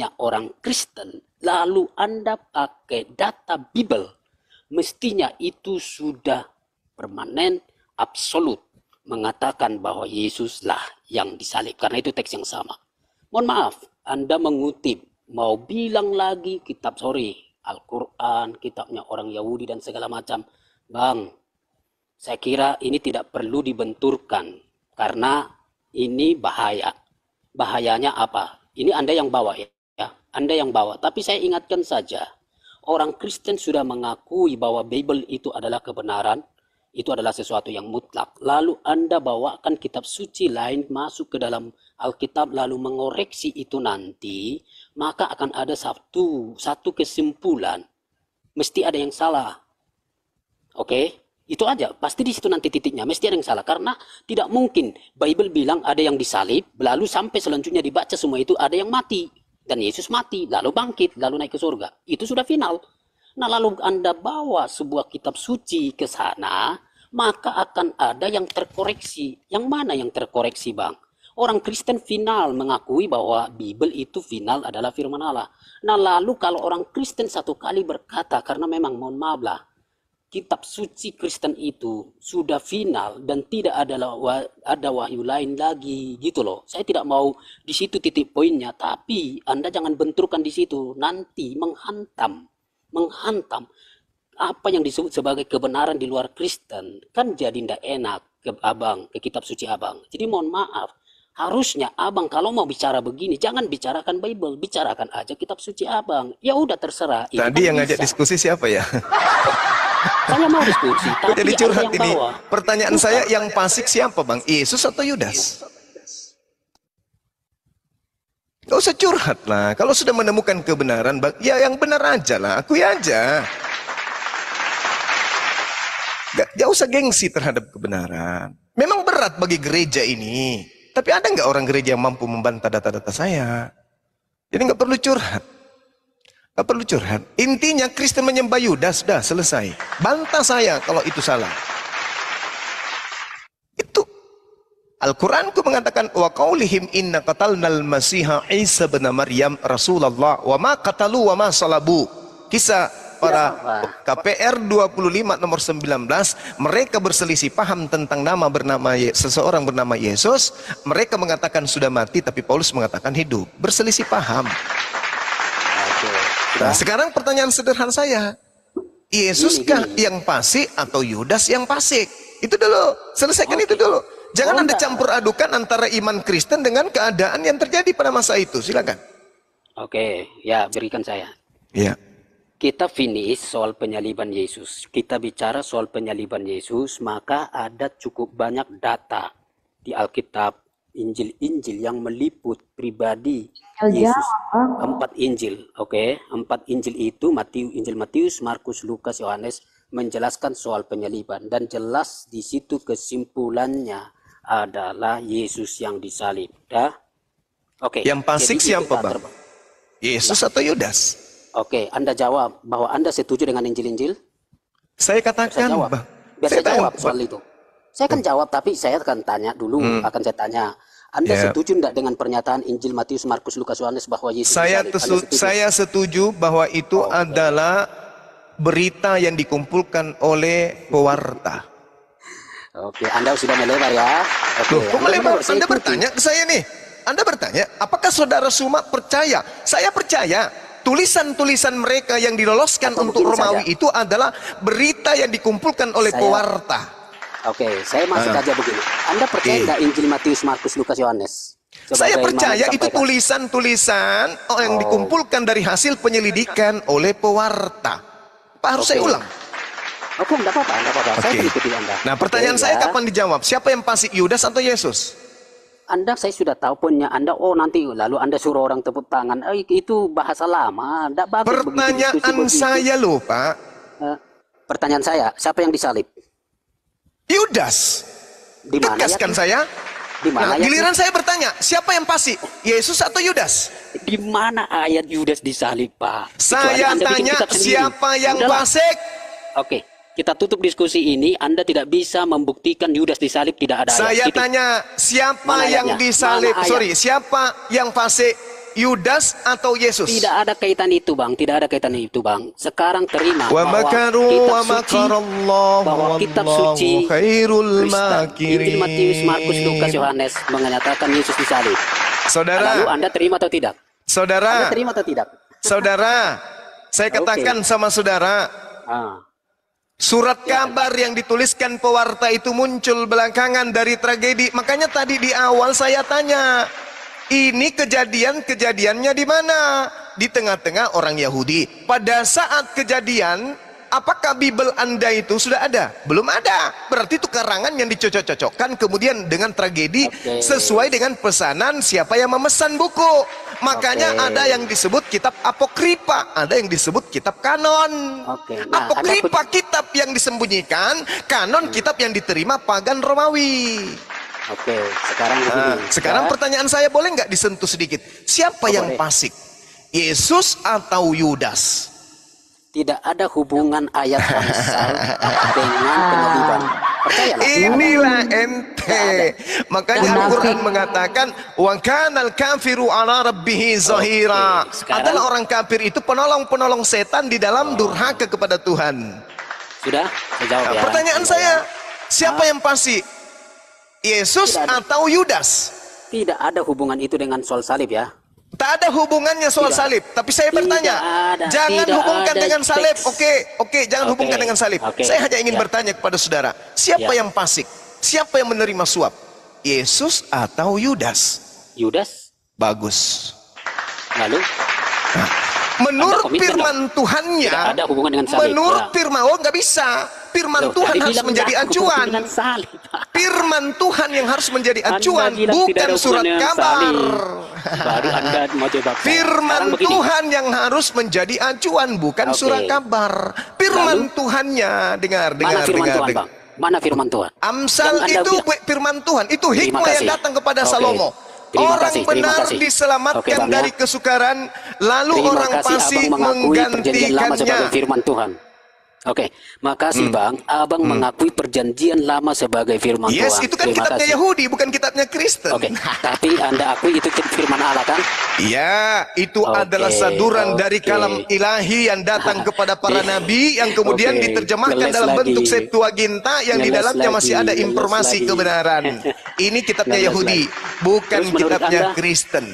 orang Kristen, lalu Anda pakai data Bible, mestinya itu sudah permanen, absolut, mengatakan bahwa Yesuslah yang disalib, karena itu teks yang sama. Mohon maaf, Anda mengutip, mau bilang lagi kitab, Al-Quran, kitabnya orang Yahudi dan segala macam. Bang, saya kira ini tidak perlu dibenturkan, karena ini bahaya. Bahayanya apa? Ini Anda yang bawa ya. Anda yang bawa. Tapi saya ingatkan saja, orang Kristen sudah mengakui bahwa Bible itu adalah kebenaran, itu adalah sesuatu yang mutlak. Lalu Anda bawakan kitab suci lain masuk ke dalam Alkitab, lalu mengoreksi itu nanti, maka akan ada satu kesimpulan. Mesti ada yang salah. Oke? Itu aja. Pasti di situ nanti titiknya. Mesti ada yang salah. Karena tidak mungkin Bible bilang ada yang disalib, lalu sampai selanjutnya dibaca semua itu ada yang mati. Dan Yesus mati, lalu bangkit, lalu naik ke surga. Itu sudah final. Nah, lalu Anda bawa sebuah kitab suci ke sana, maka akan ada yang terkoreksi. Yang mana yang terkoreksi, Bang? Orang Kristen final mengakui bahwa Bible itu final adalah firman Allah. Nah, lalu kalau orang Kristen satu kali berkata, karena memang mohon maaf lah, kitab suci Kristen itu sudah final dan tidak ada wahyu lain lagi gitu loh. Saya tidak mau di situ titik poinnya, tapi Anda jangan benturkan di situ, nanti menghantam apa yang disebut sebagai kebenaran di luar Kristen, kan jadi tidak enak ke Abang, ke kitab suci Abang. Jadi mohon maaf, harusnya Abang kalau mau bicara begini jangan bicarakan Bible, bicarakan aja kitab suci Abang. Ya udah terserah. Tadi kan yang ngajak diskusi siapa ya? Saya mau diskusi, tapi jadi curhat ini. bawa. Pertanyaan saya, yang fasik siapa, Bang? Yesus atau Yudas? Gak usah curhat lah. Kalau sudah menemukan kebenaran, Bang, ya yang benar aja lah. Akui aja. Gak usah gengsi terhadap kebenaran. Memang berat bagi gereja ini. Tapi ada nggak orang gereja yang mampu membantah data-data saya? Jadi nggak perlu curhat. Gak perlu curhat. Intinya Kristen menyembah Yudas, sudah selesai. Bantah saya kalau itu salah. Itu Al-Quranku mengatakan wa qaulihim inna qatalnal masiha Isa bin Maryam Rasulullah wa ma qatalu wa ma salabu. Kisah para KPR 25 nomor 19, mereka berselisih paham tentang seseorang bernama Yesus. Mereka mengatakan sudah mati, tapi Paulus mengatakan hidup. Berselisih paham. Nah, sekarang pertanyaan sederhana saya, Yesuskah yang fasik atau Yudas yang fasik? Itu dulu, selesaikan itu dulu. Jangan Anda campur adukan antara iman Kristen dengan keadaan yang terjadi pada masa itu. Silakan. Oke, ya berikan saya. Ya. Kita finish soal penyaliban Yesus. Kita bicara soal penyaliban Yesus, maka ada cukup banyak data di Alkitab, Injil-Injil yang meliput pribadi Yesus. 4 Injil, oke. 4 Injil itu Injil Matius, Markus, Lukas, Yohanes menjelaskan soal penyaliban, dan jelas di situ kesimpulannya adalah Yesus yang disalib. Dah? Oke. Yang fasik siapa, Bang? Yesus atau Yudas? Oke, Anda jawab bahwa Anda setuju dengan Injil-Injil? Saya katakan, Bang. Biar saya jawab soal itu. Saya akan jawab, tapi saya akan tanya dulu, akan saya tanya. Anda setuju tidak dengan pernyataan Injil Matius, Markus, Lukas, Yohanes bahwa Yesus disalib? Saya setuju bahwa itu adalah berita yang dikumpulkan oleh pewarta. Oke, Anda sudah melebar ya. Oke, kok melebar? Anda bertanya ke saya nih. Anda bertanya, apakah saudara Suma percaya? Saya percaya. Tulisan-tulisan mereka yang diloloskan untuk Romawi itu adalah berita yang dikumpulkan oleh pewarta. Oke, saya masuk aja begini. Anda percaya nggak Injil Matius, Markus, Lukas, Yohanes? Saya percaya itu tulisan-tulisan yang dikumpulkan dari hasil penyelidikan oleh pewarta. Pak, harus saya ulang? Oke, enggak apa-apa, Saya ikuti Anda. Nah, pertanyaan saya kapan dijawab? Siapa yang fasik, Yudas atau Yesus? Saya sudah tahu punya Anda. Nanti lalu Anda suruh orang tepuk tangan. Itu bahasa lama. Enggak bagus. Pertanyaan saya loh, Pak. Pertanyaan saya, siapa yang disalib? Yudas. Di mana Tegaskan saya. Di mana giliran saya bertanya, siapa yang fasik? Yesus atau Yudas? Di mana ayat Yudas disalib, Pak? Saya tanya siapa yang fasik? Oke, kita tutup diskusi ini. Anda tidak bisa membuktikan Yudas disalib, tidak ada ayat. Saya tanya siapa yang disalib? Siapa yang fasik? Yudas atau Yesus? Tidak ada kaitan itu, Bang. Tidak ada kaitan itu, Bang. Sekarang terima Wa bahwa makaru wa kitab suci, makarallahu bahwa kitab wallahu suci khairul Kristen, Injil Matius, Markus, Lukas, makirin. Yohanes menyatakan Yesus disalib. Lalu Saudara, Anda terima atau tidak? Anda saudara, terima atau tidak? saudara, saya katakan sama saudara, Ah, surat kabar yang dituliskan pewarta itu muncul belakangan dari tragedi. Makanya tadi di awal saya tanya, ini kejadiannya di mana? Di tengah-tengah orang Yahudi. Pada saat kejadian, apakah Bible Anda itu sudah ada? Belum ada. Berarti itu karangan yang dicocok-cocokkan kemudian dengan tragedi sesuai dengan pesanan siapa yang memesan buku. Makanya ada yang disebut kitab apokripa, ada yang disebut kitab kanon. Nah, Apokripa kitab yang disembunyikan, kanon kitab yang diterima pagan Romawi. sekarang begini. Sekarang pertanyaan saya, boleh nggak disentuh sedikit? Siapa yang boleh. fasik? Yesus atau Yudas? Tidak ada hubungan ayat Amsal dengan penghabiban. Percayalah. Inilah ente. Makanya Al-Quran mengatakan wa kanal kafiru ala rabbihi zahira. Sekarang- Adalah orang kafir itu penolong-penolong setan di dalam durhaka kepada Tuhan. Sudah? Saya jawab ya. Pertanyaan saya, siapa yang fasik? Yesus Tidak ada. atau Yudas? Tidak ada hubungan itu dengan soal salib ya. Tak ada hubungannya soal Tidak. salib. Tapi saya Tidak bertanya, ada, jangan tidak hubungkan ada dengan salib. teks. Oke, jangan hubungkan dengan salib. Saya hanya ingin bertanya kepada saudara, siapa Ya. yang fasik? Siapa yang menerima suap? Yesus atau Yudas? Yudas, Bagus. lalu Menurut Anda komitmen firman Tuhannya, tidak ada hubungan dengan salib. menurut Ya. firman, oh nggak bisa. Firman Loh, Tuhan tadi harus bilang menjadi tidak ada acuan. hubungan dengan salib. Firman Tuhan yang harus menjadi Anda acuan, bilang tidak bukan ada surat hubungan dengan kabar. salib. Baru Anda mau jawab. Firman Sekarang begini. Tuhan yang harus menjadi acuan, bukan Oke. surat kabar. Firman Lalu? Tuhannya, dengar, Mana dengar, firman dengar. Tuhan, dengar. Bang? Mana firman Tuhan? Amsal Yang Anda itu bilang. firman Tuhan, itu Terima hikmah yang kasih. datang kepada Oke. Salomo. Terima Orang kasih, terima benar kasih. diselamatkan Oke, Bang, ya. dari kesukaran, lalu Terima orang kasih fasik Abang mengakui perjanjian lama sebagai menggantikannya. firman Tuhan. Oke, makasih Bang. Abang mengakui perjanjian lama sebagai firman Yes, Tuhan. itu kan Terima kitabnya kasih. Yahudi, bukan kitabnya Kristen. Oke, tapi Anda akui itu firman Allah kan? Ya, itu Oke, adalah saduran dari oke. kalam ilahi yang datang kepada para nabi yang kemudian Oke, diterjemahkan ngeles dalam lagi. bentuk Septuaginta yang di Ngeles dalamnya masih lagi, ada ngeles informasi lagi. kebenaran. Ini kitabnya Ngeles Yahudi, lagi. bukan Terus menurut kitabnya Anda? Kristen.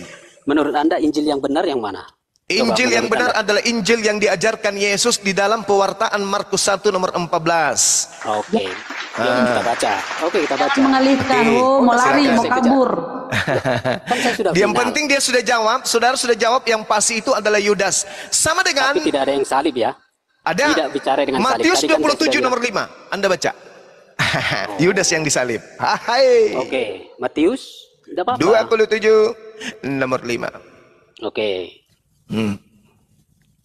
Menurut Anda Injil yang benar yang mana? Coba, Injil yang menurut benar Anda. adalah Injil yang diajarkan Yesus di dalam pewartaan Markus 1 nomor 14. Oke, yuk kita baca. Oke, kita baca. Mengalihkan, Oke. oh mau lari, Silakan, mau saya kejar. kabur. Kan saya sudah Yang final. penting dia sudah jawab, saudara sudah jawab, yang pasti itu adalah Yudas. Sama dengan Tapi tidak ada yang salib ya. ada Tidak bicara dengan salib. Matius Tadi kan saya 27 sudah nomor 5. Anda baca. Yudas yang disalib. Hai. Oke, Matius, tidak apa-apa. 27 nomor 5. Oke. Hmm.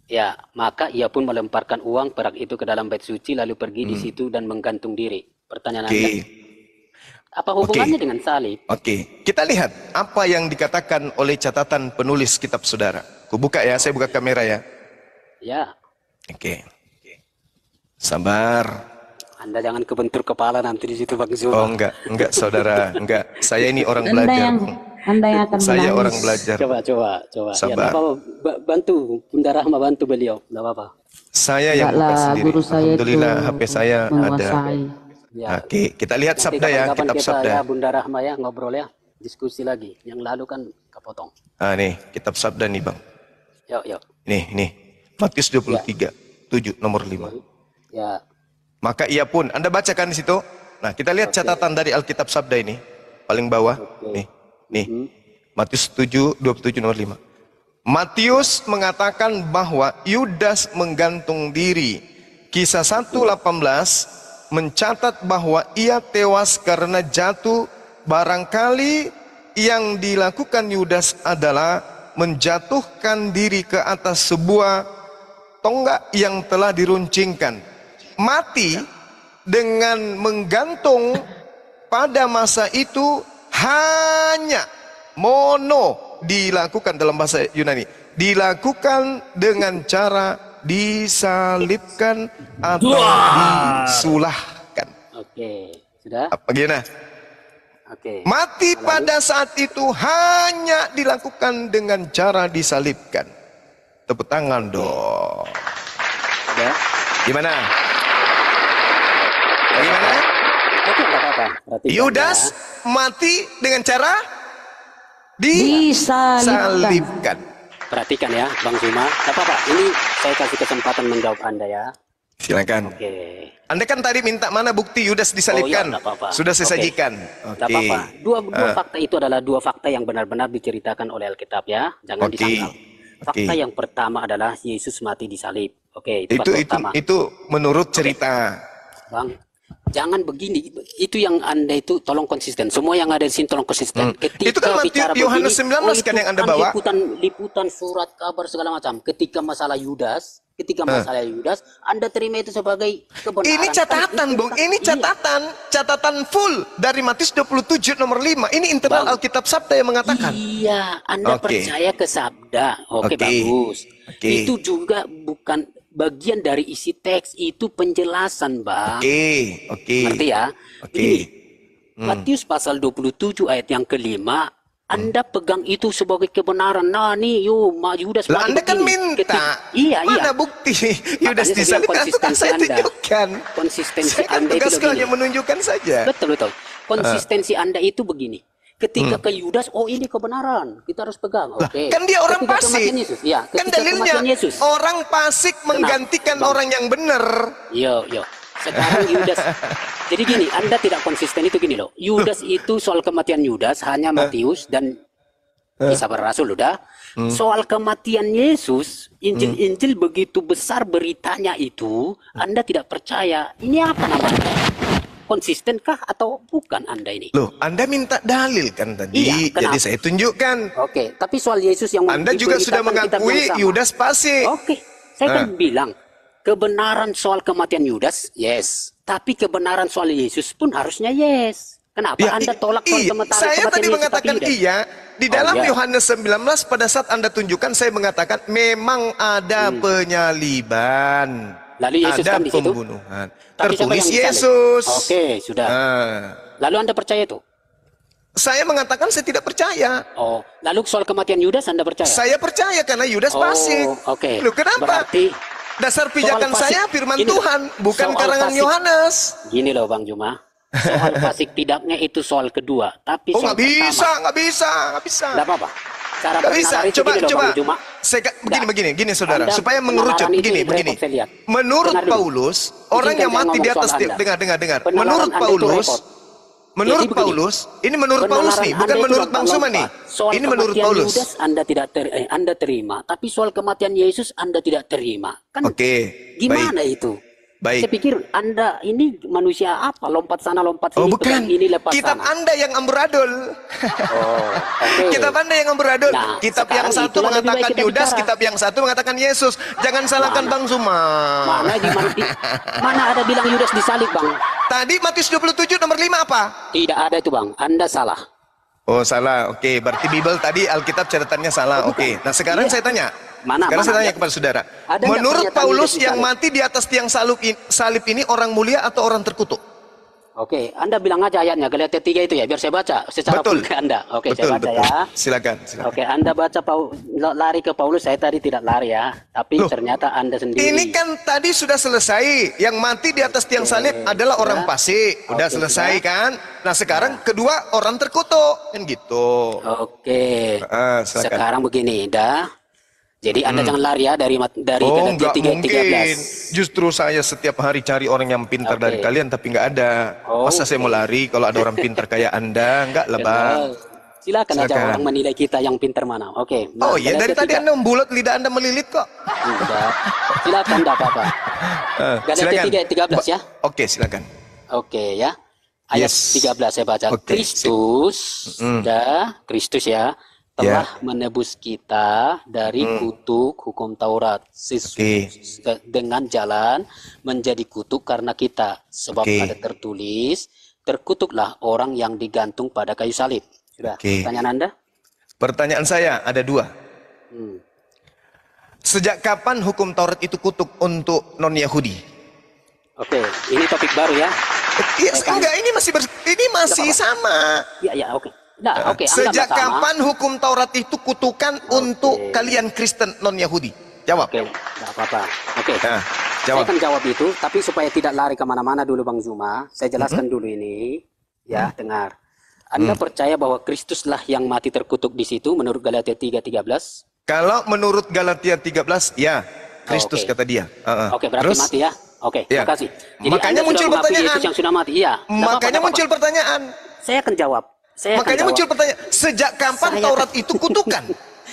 Ya, maka ia pun melemparkan uang perak itu ke dalam bait suci lalu pergi di situ dan menggantung diri. Pertanyaan Oke. Anda, apa hubungannya dengan salib? Oke. Kita lihat apa yang dikatakan oleh catatan penulis kitab saudara. Ku buka ya, saya buka kamera ya. Ya, Oke. Sabar. Anda jangan kebentur kepala nanti di situ Bang Oh Zuma. enggak saudara, enggak. Saya ini orang Anda yang belajar. akan Saya menangis. orang belajar. Coba. Ya, Sabar. nggak apa-apa. Bantu, Bunda Rahma bantu beliau. Tidak apa-apa. Saya yang buka Enggak lah, sendiri. guru saya Alhamdulillah itu HP saya ada. menguasai. Ya. Oke, kita lihat Nanti sabda ya, kapan-kapan kitab kita sabda. ya Bunda Rahma ya ngobrol ya, diskusi lagi. Yang lalu kan kepotong. Ah nih, kitab sabda nih Bang. Yuk. Nih. Matius 23, 7 nomor 5. Ya, Maka ia pun, Anda bacakan di situ. Nah, kita lihat catatan dari Alkitab Sabda ini. Paling bawah. Nih. Matius 7, 27 nomor 5. Matius mengatakan bahwa Yudas menggantung diri. Kisah 1:18 mencatat bahwa ia tewas karena jatuh. Barangkali yang dilakukan Yudas adalah menjatuhkan diri ke atas sebuah tonggak yang telah diruncingkan. Mati dengan menggantung pada masa itu hanya dilakukan dalam bahasa Yunani, dilakukan dengan cara disalibkan atau disulahkan. oke. Sudah? Apa gimana? Oke. Mati Lalu? pada saat itu hanya dilakukan dengan cara disalibkan. Tepuk tangan dong. Ya. Gimana? Bagaimana? Oke, nggak apa-apa. Perhatikan Yudas ya. mati dengan cara Disalibkan. disalibkan. Perhatikan ya, Bang Zuma. Nggak apa-apa. Ini saya kasih kesempatan menjawab Anda ya. Silakan. Oke. Anda kan tadi minta mana bukti Yudas disalibkan. nggak apa-apa. Sudah saya Oke. sajikan. Nggak apa-apa. Dua fakta itu adalah dua fakta yang benar-benar diceritakan oleh Alkitab ya. Jangan Oke. disangkal. Fakta Oke. yang pertama adalah Yesus mati disalib. Oke, itu Itu fakta pertama. itu menurut cerita. Bang, jangan begini. Itu yang Anda itu tolong konsisten. Semua yang ada di sini tolong konsisten. Ketika Itu kan bicara Yohanes begini, 19 kan itu yang Anda bawa. liputan surat kabar segala macam. Ketika masalah Yudas, Anda terima itu sebagai kebenaran. Ini catatan, Bung. Ini Iya. catatan full dari Matius 27 nomor 5. Ini internal Bang. Alkitab Sabda yang mengatakan. Iya, Anda Oke. percaya ke sabda. Oke, Oke. bagus. Oke. Itu juga bukan bagian dari isi teks, itu penjelasan, Bang. Oke. Ngerti ya? Oke. Begini, Matius pasal 27 ayat yang kelima, Anda pegang itu sebagai kebenaran. Nah, nih, Yudas Lah mati Anda kan begini. minta. Iya. Mana bukti Yudas Makanya saya bilang disalibkan? Itu kan konsistensi saya Anda. tunjukkan. Konsistensi Saya kan Anda itu tugasku hanya begini. menunjukkan saja. Betul. Konsistensi Anda itu begini. Ketika ke Yudas, oh ini kebenaran, kita harus pegang. Oke. Kan dia orang Ketika fasik. kematian Yesus, ya. Kan Ketika dalilnya kematian Yesus. orang fasik menggantikan Bang? orang yang benar. Yo. Sekarang Yudas. Jadi gini, Anda tidak konsisten itu gini loh. Yudas itu soal kematian Yudas hanya Matius dan Kisah Para Rasul udah. Soal kematian Yesus, Injil-Injil begitu besar beritanya itu, Anda tidak percaya. Ini apa namanya? Konsistenkah atau bukan Anda ini? Loh, Anda minta dalil kan tadi. Iya, kenapa? Jadi saya tunjukkan. Oke, tapi soal Yesus yang Anda juga sudah diberitakan kitab mengakui yang sama. Yudas fasik. Oke, saya kan bilang kebenaran soal kematian Yudas, yes. Tapi kebenaran soal Yesus pun harusnya yes. Kenapa Anda tolak soal kematian Saya tadi Yesus mengatakan tapi Yudas? iya. Di dalam iya. Yohanes 19 pada saat Anda tunjukkan saya mengatakan memang ada penyaliban. Lalu Yesus ada kan di situ? pembunuhan. Tapi siapa Tertulis yang disalib? Yesus. Oke, sudah. Lalu Anda percaya itu? Saya mengatakan saya tidak percaya. Oh, lalu soal kematian Yudas Anda percaya? Saya percaya karena Yudas fasik. Oke. Loh, kenapa? Berarti Dasar pijakan soal fasik- saya firman Gini loh, Tuhan, bukan soal karangan fasik- Yohanes. gini loh Bang Juma. Soal fasik tidaknya itu soal kedua, tapi Oh, soal nggak bisa, pertama, nggak bisa. nggak apa-apa. Cara Nggak bisa. bernalar itu Coba, gini loh, coba. Bang Juma. Begini, saudara. Anda Supaya mengerucut. penalaran itu Begini. repot saya lihat. Menurut Dengar dulu. Paulus, orang Izinkan yang saya mati di ngomong atas soal Anda. dengar. Penalaran Menurut Anda itu Paulus, repot. menurut Jadi begini, Paulus, ini menurut Paulus penalaran nih, Anda bukan itu menurut Bang Suma nih. lompat-lompat. Soal Ini menurut kematian Paulus. Yudas Anda terima, tapi soal kematian Yesus Anda tidak terima. Kan Oke, gimana itu? Baik. Saya pikir Anda ini manusia apa? Lompat sana, lompat sini, Oh, bukan. pegang ini lepas Kitab sana. Anda yang amburadul. Oh, oke. Kitab Anda yang amburadul. Nah, Kitab yang sekarang satu itulah lebih mengatakan baik kita Yudas, bicara. kitab yang satu mengatakan Yesus. Jangan salahkan Mana? Bang Suma. Mana ada bilang Yudas disalib, Bang? Tadi Matius 27 nomor 5 apa? Tidak ada itu, Bang. Anda salah. Oh, salah. Oke, berarti Bible tadi Alkitab catatannya salah. Oke. Nah, sekarang Iya. saya tanya. Mana, Sekarang mana? saya tanya kepada saudara. Ada nggak Menurut pernyataan Paulus Yudas yang disalib? mati di atas tiang salib ini orang mulia atau orang terkutuk? Oke, Anda bilang aja ayatnya, Galatia 3 itu ya, biar saya baca secara Betul. full ke Anda. Oke, Betul, saya baca betul. ya. Silakan. Oke, Anda baca lari ke Paulus, saya tadi tidak lari ya. Tapi Loh, ternyata Anda sendiri. Ini kan tadi sudah selesai. Yang mati di atas tiang salib adalah orang fasik. Udah Oke, selesai sudah. kan? Nah, sekarang kedua orang terkutuk. Kan gitu. Oke, Silakan. sekarang begini, dah. Jadi Anda jangan lari ya dari Oh, Galatia nggak 3, mungkin. 13. Justru saya setiap hari cari orang yang pintar Oke. dari kalian, tapi nggak ada. Oh, Masa saya mau lari kalau ada orang pintar kayak Anda? Nggak lah, Bang. Silakan aja Silakan. orang menilai kita yang pintar mana. Oke. Oh iya, dari tadi Anda membulat, lidah Anda melilit kok. Enggak. Silakan, enggak apa-apa. Galatia Silakan. 3 ayat 13 ya. Oke, silakan. Oke ya. Ayat Yes. 13 saya baca. Oke, Kristus ya telah menebus kita dari kutuk hukum Taurat dengan jalan menjadi kutuk karena kita, sebab Oke. ada tertulis, terkutuklah orang yang digantung pada kayu salib. Sudah. Oke. Pertanyaan Anda? Pertanyaan saya ada dua. Sejak kapan hukum Taurat itu kutuk untuk non-Yahudi? Oke, ini topik baru ya. Iya, enggak, ini masih sama. Ya, ya, oke. Nah, oke. Sejak anggaplah sama. kapan hukum Taurat itu kutukan untuk kalian Kristen non-Yahudi? Jawab. Oke, nggak apa-apa. Oke. Nah, Saya jawab. akan jawab itu, tapi supaya tidak lari kemana-mana dulu Bang Zuma, saya jelaskan dulu ini. Ya, dengar. Anda percaya bahwa Kristuslah yang mati terkutuk di situ menurut Galatia 3:13? Kalau menurut Galatia 13, ya, Kristus Oke. kata dia. Oke, berarti Terus? mati ya. Oke, Ya. terima kasih. Jadi Makanya Anda muncul sudah mengakui pertanyaan. Yesus yang sudah mati. Iya. Nggak apa-apa, Makanya nggak muncul apa-apa. pertanyaan. Saya akan jawab. Saya akan Makanya jawab. muncul pertanyaan. Sejak kapan Saya- Taurat itu kutukan?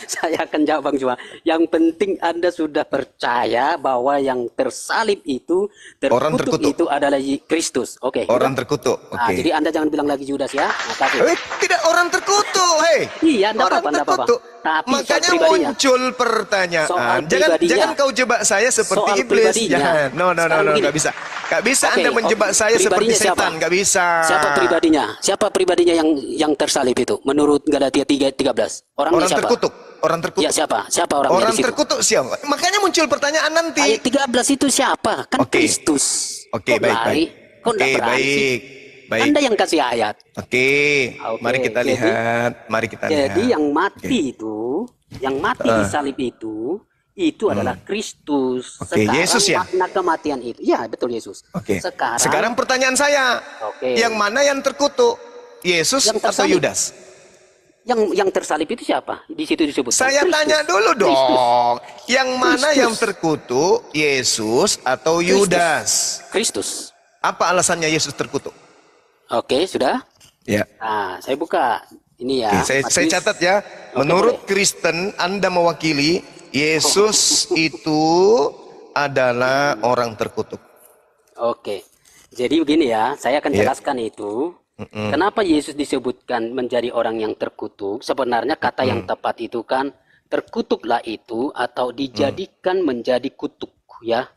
Saya akan jawab Bang Zuma. Yang penting Anda sudah percaya bahwa yang tersalib itu, Orang terkutuk terkutuk. itu adalah Kristus. Oke. Orang sudah? terkutuk. Nah, Oke. jadi Anda jangan bilang lagi Judas ya. Makasih. Tidak orang terkutuk, hei. Iya, enggak Orang apa-apa, enggak apa-apa. terkutuk. Tapi soal Makanya pribadinya. muncul pertanyaan. Soal Jangan pribadinya. kau jebak saya seperti Soal iblis. pribadinya. Jangan. No, Sekarang begini. nggak bisa. Nggak bisa Oke, Anda menjebak oke. saya seperti Pribadinya siapa? setan. Nggak bisa. Siapa pribadinya? Siapa pribadinya yang tersalib itu? Menurut Galatia 3:13. Orangnya Orang siapa? terkutuk. Orang terkutuk. Ya, siapa? Siapa orangnya Orang di situ? terkutuk siapa? Makanya muncul pertanyaan nanti. Ayat 13 itu siapa? Kan Oke. Kristus. Oke, Kok baik, lari? baik. Kok Oke, nggak berani sih? baik. Baik. Anda yang kasih ayat. Oke, Oke, mari kita jadi- lihat. Mari kita lihat. Jadi yang mati itu, yang mati di salib itu adalah Kristus. Oke, Yesus ya? Makna kematian itu. Ya, betul Yesus. Oke. Sekarang, Sekarang pertanyaan saya. Oke. Yang mana yang terkutuk? Yesus Yang atau tersalib. Yudas? yang tersalib itu siapa? Di situ disebut. Saya tanya dulu dong. Yang mana Kristus. yang terkutuk? Yesus atau Yudas? Kristus. Apa alasannya Yesus terkutuk? Oke, sudah. Ya. Nah, saya buka ini ya. Oke, saya Matius. catat ya. Oke, Menurut boleh. Kristen, Anda mewakili Yesus itu adalah orang terkutuk. Oke. Jadi begini ya, saya akan Ya. jelaskan itu. Kenapa Yesus disebutkan menjadi orang yang terkutuk? Sebenarnya kata yang tepat itu kan terkutuklah itu atau dijadikan menjadi kutuk ya.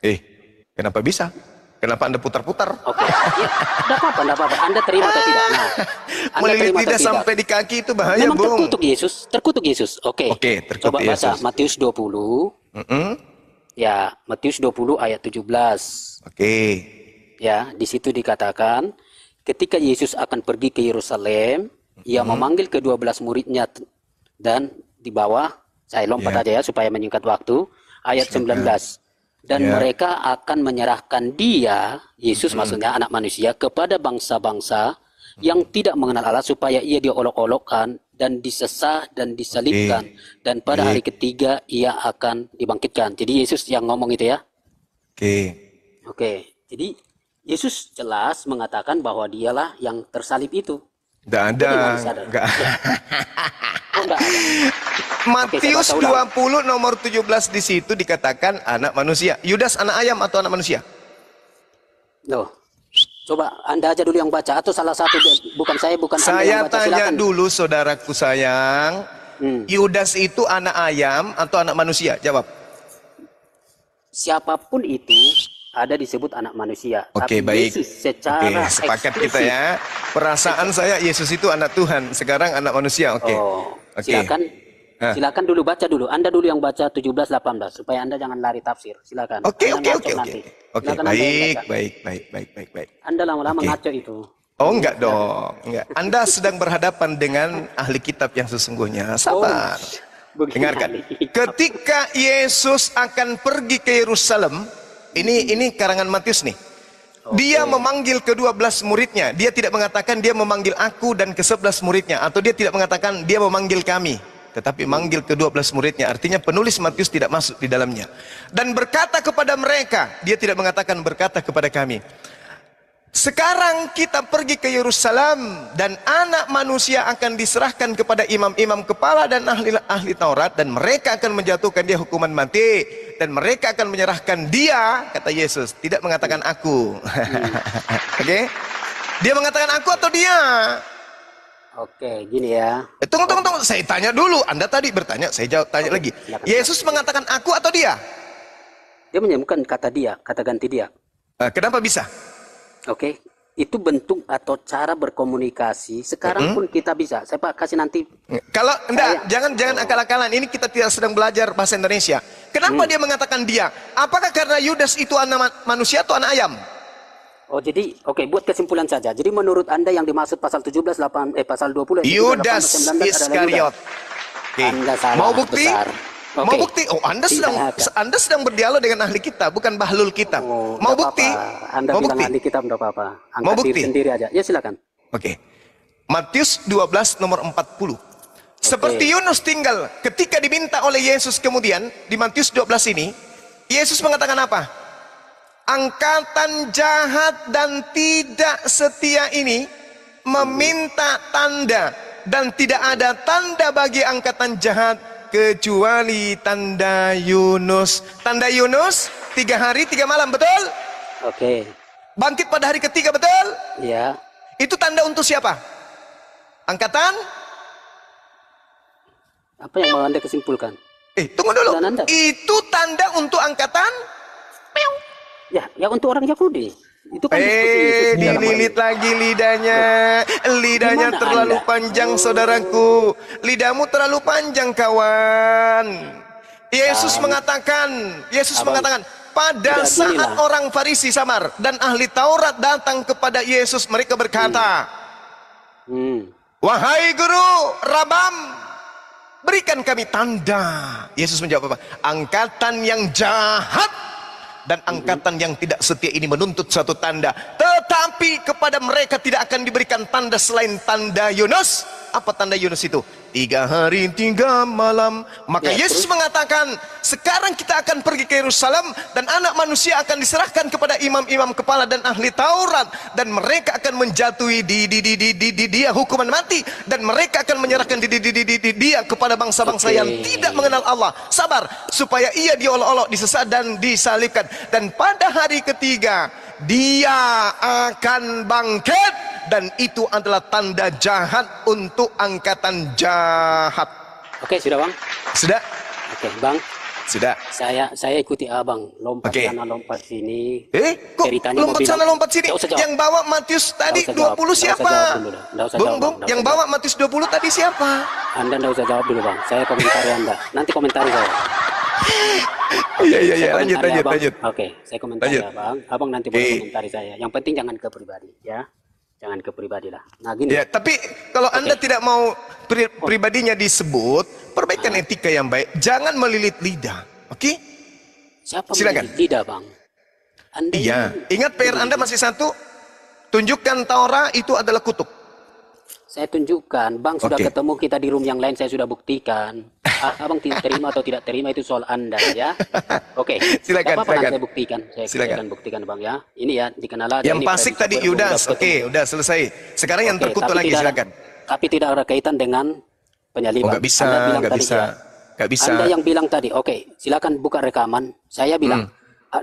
Kenapa bisa? Kenapa Anda putar-putar? Oke. Ya, enggak apa-apa, enggak apa-apa. Anda terima atau tidak? Nah, Anda Melilit terima atau lidah tidak? sampai di kaki itu bahaya, Memang Bung. terkutuk Yesus, terkutuk Yesus. Oke. Oke, terkutuk Coba baca Yesus. Matius 20. Mm-mm. Ya, Matius 20 ayat 17. Oke. Ya, di situ dikatakan ketika Yesus akan pergi ke Yerusalem, ia memanggil ke-12 muridnya dan di bawah, saya lompat Ya. aja ya supaya menyingkat waktu, ayat 19. Dan Ya. mereka akan menyerahkan dia, Yesus maksudnya anak manusia, kepada bangsa-bangsa yang tidak mengenal Allah supaya ia diolok-olokkan dan disesah dan disalibkan. Dan pada hari ketiga ia akan dibangkitkan. Jadi Yesus yang ngomong itu ya. Oke. Oke, jadi Yesus jelas mengatakan bahwa dialah yang tersalib itu. Tidak ada. Jadi nggak bisa ada. Nggak. Oh, enggak ada. Matius Oke, saya baca 20 nomor 17 di situ dikatakan anak manusia. Yudas anak ayam atau anak manusia? Loh, coba Anda aja dulu yang baca atau salah satu bukan saya Anda Saya yang baca. tanya Silakan. dulu saudaraku sayang. Yudas itu anak ayam atau anak manusia? Jawab. Siapapun itu ada disebut anak manusia. Oke, Tapi baik. Yesus secara Oke, sepakat kita eksplisit. ya. Perasaan saya Yesus itu anak Tuhan, sekarang anak manusia. Oke. Oh, Oke. silakan. Hah. Silakan dulu baca dulu. Anda dulu yang baca 17 18 supaya Anda jangan lari tafsir. Silakan. Oke, Anda oke, ngaco oke, oke. nanti. Oke, Silakan Anda yang baik, baca. baik. Anda lama-lama Oke. ngaco itu. Oh, enggak dong. Enggak. Anda sedang berhadapan dengan ahli kitab yang sesungguhnya. Sabar. begini. Dengarkan. Ketika Yesus akan pergi ke Yerusalem, ini karangan Matius nih. Dia memanggil ke-12 muridnya. Dia tidak mengatakan dia memanggil aku dan ke-11 muridnya. Atau dia tidak mengatakan dia memanggil kami. Tetapi manggil ke-12 muridnya. Artinya penulis Matius tidak masuk di dalamnya. Dan berkata kepada mereka. Dia tidak mengatakan berkata kepada kami. Sekarang kita pergi ke Yerusalem. Dan anak manusia akan diserahkan kepada imam-imam kepala dan ahli Taurat. Dan mereka akan menjatuhkan dia hukuman mati. Dan mereka akan menyerahkan dia, kata Yesus. Tidak mengatakan aku. Oke? Dia mengatakan aku atau dia? Oke, gini ya. Tunggu. Saya tanya dulu. Anda tadi bertanya, saya jawab tanya lagi. Silakan. Yesus mengatakan aku atau dia? Dia menyebutkan kata dia, kata ganti dia. Kenapa bisa? Oke, itu bentuk atau cara berkomunikasi. Sekarang pun kita bisa. Saya Pak kasih nanti. Kalau enggak, jangan akal-akalan. Ini kita tidak sedang belajar bahasa Indonesia. Kenapa dia mengatakan dia? Apakah karena Yudas itu anak manusia atau anak ayam? Oh jadi, oke, buat kesimpulan saja. Jadi menurut Anda yang dimaksud pasal 17, pasal 20, Yudas Iskariot. Oke. Anda salah Mau bukti? besar. Mau Oke. bukti? Oh, Tidak ada. Anda sedang berdialog dengan ahli kitab, bukan bahlul kitab. Oh, Mau nggak bukti? apa-apa. Anda Mau bilang bukti? ahli kitab enggak apa-apa. Mau Angkat bukti? diri sendiri aja. Ya silakan. Oke. Matius 12 nomor 40. Seperti Yunus tinggal ketika diminta oleh Yesus kemudian di Matius 12 ini, Yesus mengatakan apa? Angkatan jahat dan tidak setia ini meminta tanda, dan tidak ada tanda bagi angkatan jahat kecuali tanda Yunus. Tanda Yunus 3 hari 3 malam, betul? Oke. Bangkit pada hari ketiga, betul? Ya. Itu tanda untuk siapa? Angkatan? Apa yang mau Anda kesimpulkan? Tunggu dulu. Dan Anda? Itu tanda untuk angkatan? Ya untuk orang Yahudi. Itu kan diskusi Yesus di dalam Dililit lagi lidahnya. Lidahnya Gimana terlalu Anda? panjang, saudaraku. Lidahmu terlalu panjang, kawan. Yesus mengatakan, pada Tidak saat gila. orang Farisi samar dan ahli Taurat datang kepada Yesus, mereka berkata, wahai guru, Rabam, berikan kami tanda. Yesus menjawab apa? Angkatan yang jahat dan angkatan yang tidak setia ini menuntut suatu tanda, tetapi kepada mereka tidak akan diberikan tanda selain tanda Yunus. Apa tanda Yunus itu? 3 hari 3 malam. Maka Ya, Yesus terus? mengatakan, sekarang kita akan pergi ke Yerusalem dan anak manusia akan diserahkan kepada imam-imam kepala dan ahli Taurat, dan mereka akan menjatuhi dia hukuman mati, dan mereka akan menyerahkan dia kepada bangsa-bangsa yang tidak mengenal Allah. Sabar supaya ia diolok-olok, disesat dan disalibkan, dan pada hari ketiga dia akan bangkit, dan itu adalah tanda jahat untuk angkatan jahat. Oke, sudah Bang? Sudah? Oke, Bang. Sudah. Saya ikuti Abang. Lompat Oke. sana, lompat sini. Kok Ceritanya lompat mau sana bilang- lompat sini? Nggak usah jawab. Yang bawa Matius tadi Nggak usah jawab. 20 Nggak usah siapa? jawab dulu dah. Nggak usah Bung, jawab, Bung, Bang. yang Nggak bawa Matius 20 tadi siapa? Anda nggak usah jawab dulu Bang. Saya komentari Anda. Nanti komentari saya. Iya, Saya lanjut, komentari Abang. lanjut. Oke, saya komentari Lanjut. Abang. Abang nanti boleh komentari saya. Yang penting jangan ke pribadi, ya. Jangan ke pribadi lah. Nah gini. Ya, tapi kalau Anda tidak mau pribadinya disebut, perbaikan etika yang baik. Jangan melilit lidah. Oke? Siapa Silakan. mendidik lidah Bang? Anda Iya. ini- Ingat PR Anda masih satu. Tunjukkan Taurat itu adalah kutub. Saya tunjukkan, Bang sudah Oke. ketemu kita di room yang lain, saya sudah buktikan. Abang tidak terima atau tidak terima itu soal Anda ya. Oke. Silakan, Tidak apa-apa, nanti silakan. saya buktikan. Saya Silakan. akan buktikan Bang ya. Ini ya dikenal aja. Yang ini fasik prediksi tadi baru Yudas. udah Oke, ketemu. udah selesai. Sekarang yang Oke, terkutuk tapi lagi, tidak- silakan. Tapi tidak ada kaitan dengan penyaliban. Oh, nggak bisa, Anda bilang nggak tadi, bisa. ya. Nggak bisa. Anda yang bilang tadi, oke, silakan buka rekaman. Saya bilang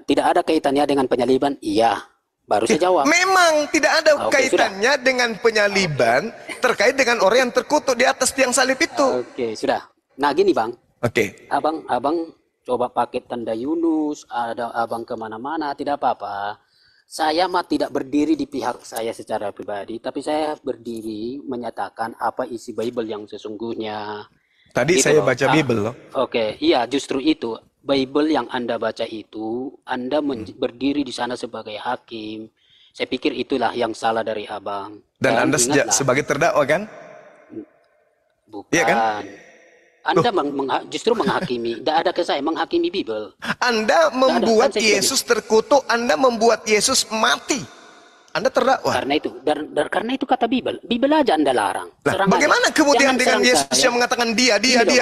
tidak ada kaitannya dengan penyaliban. Iya, baru saya jawab. Memang tidak ada Oke, kaitannya dengan penyaliban terkait dengan orang yang terkutuk di atas tiang salib itu. Oke, sudah. Nah gini Bang, Oke. abang coba pakai tanda Yunus, ada abang kemana-mana, tidak apa-apa. Saya mah tidak berdiri di pihak saya secara pribadi, tapi saya berdiri menyatakan apa isi Bible yang sesungguhnya. Tadi Gitu saya loh. baca Bible loh. Oke, iya justru itu. Bible yang Anda baca itu, Anda berdiri di sana sebagai hakim. Saya pikir itulah yang salah dari abang. Dan Anda ingatlah, sebagai terdakwa kan? bukan. Iya kan? Anda justru menghakimi. Tidak ada ke saya menghakimi Bible. Anda membuat kan saya Yesus terkutuk, Anda membuat Yesus mati. Anda terdakwa. Karena itu, karena itu kata Bible. Bible aja Anda larang. Lah, Serang bagaimana aja. kemudian Jangan dengan serang Yesus saya. yang mengatakan dia? Gini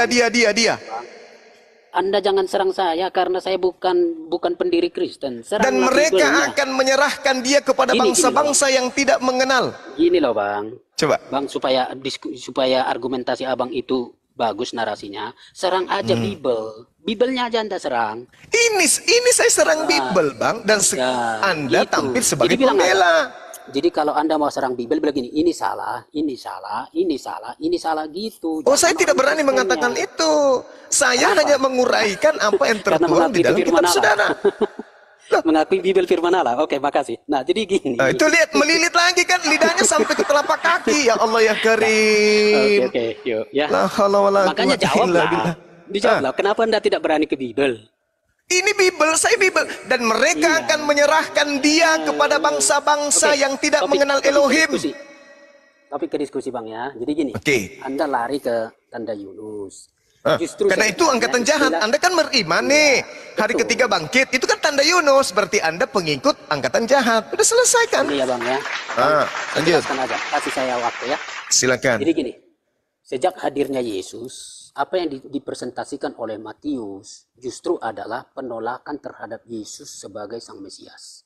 Anda jangan serang saya karena saya bukan pendiri Kristen. Dan Seranglah mereka Bible-nya. akan menyerahkan dia kepada Gini, bangsa-bangsa yang tidak mengenal. Gini loh Bang. Coba. Bang supaya argumentasi abang itu bagus narasinya, serang aja Bible. Bible-nya aja Anda serang. Ini saya serang Bible, Bang, dan Ya, Anda gitu. tampil sebagai Jadi bilang pembela. Jadi kalau Anda mau serang Bible bilang gini, ini salah, ini salah, ini salah, ini salah gitu. Oh, saya Jangan tidak berani menghukumnya. mengatakan itu. Saya hanya menguraikan apa yang Karena tertuang mengakui di dalam itu kitab firman Allah. saudara. Mengakui Bible firman Allah. Oke, makasih. Nah, jadi gini. Nah, itu lihat melilit lagi kan lidahnya sampai ke telapak kaki. Ya Allah ya Karim. Oke, yuk ya. La haula wala Makanya quwwata illa billah. jawablah. Dijawablah. Kenapa Anda tidak berani ke Bible? Ini Bible, saya Bible. Dan mereka Iya. akan menyerahkan dia kepada bangsa-bangsa Oke, yang tidak topik- mengenal topik ke Elohim. diskusi. Topik ke diskusi Bang ya. Jadi gini, Oke. Anda lari ke tanda Yunus. Nah, Justru karena itu sebenarnya angkatan jahat. istilah- Anda kan beriman nih. Hari betul. ketiga bangkit. Itu kan tanda Yunus. Berarti Anda pengikut angkatan jahat. Udah selesai kan? Ini ya Bang ya. Ah, Saya lanjut. jelaskan aja. Kasih saya waktu ya. Silakan. Jadi gini, sejak hadirnya Yesus, apa yang dipresentasikan oleh Matius justru adalah penolakan terhadap Yesus sebagai Sang Mesias.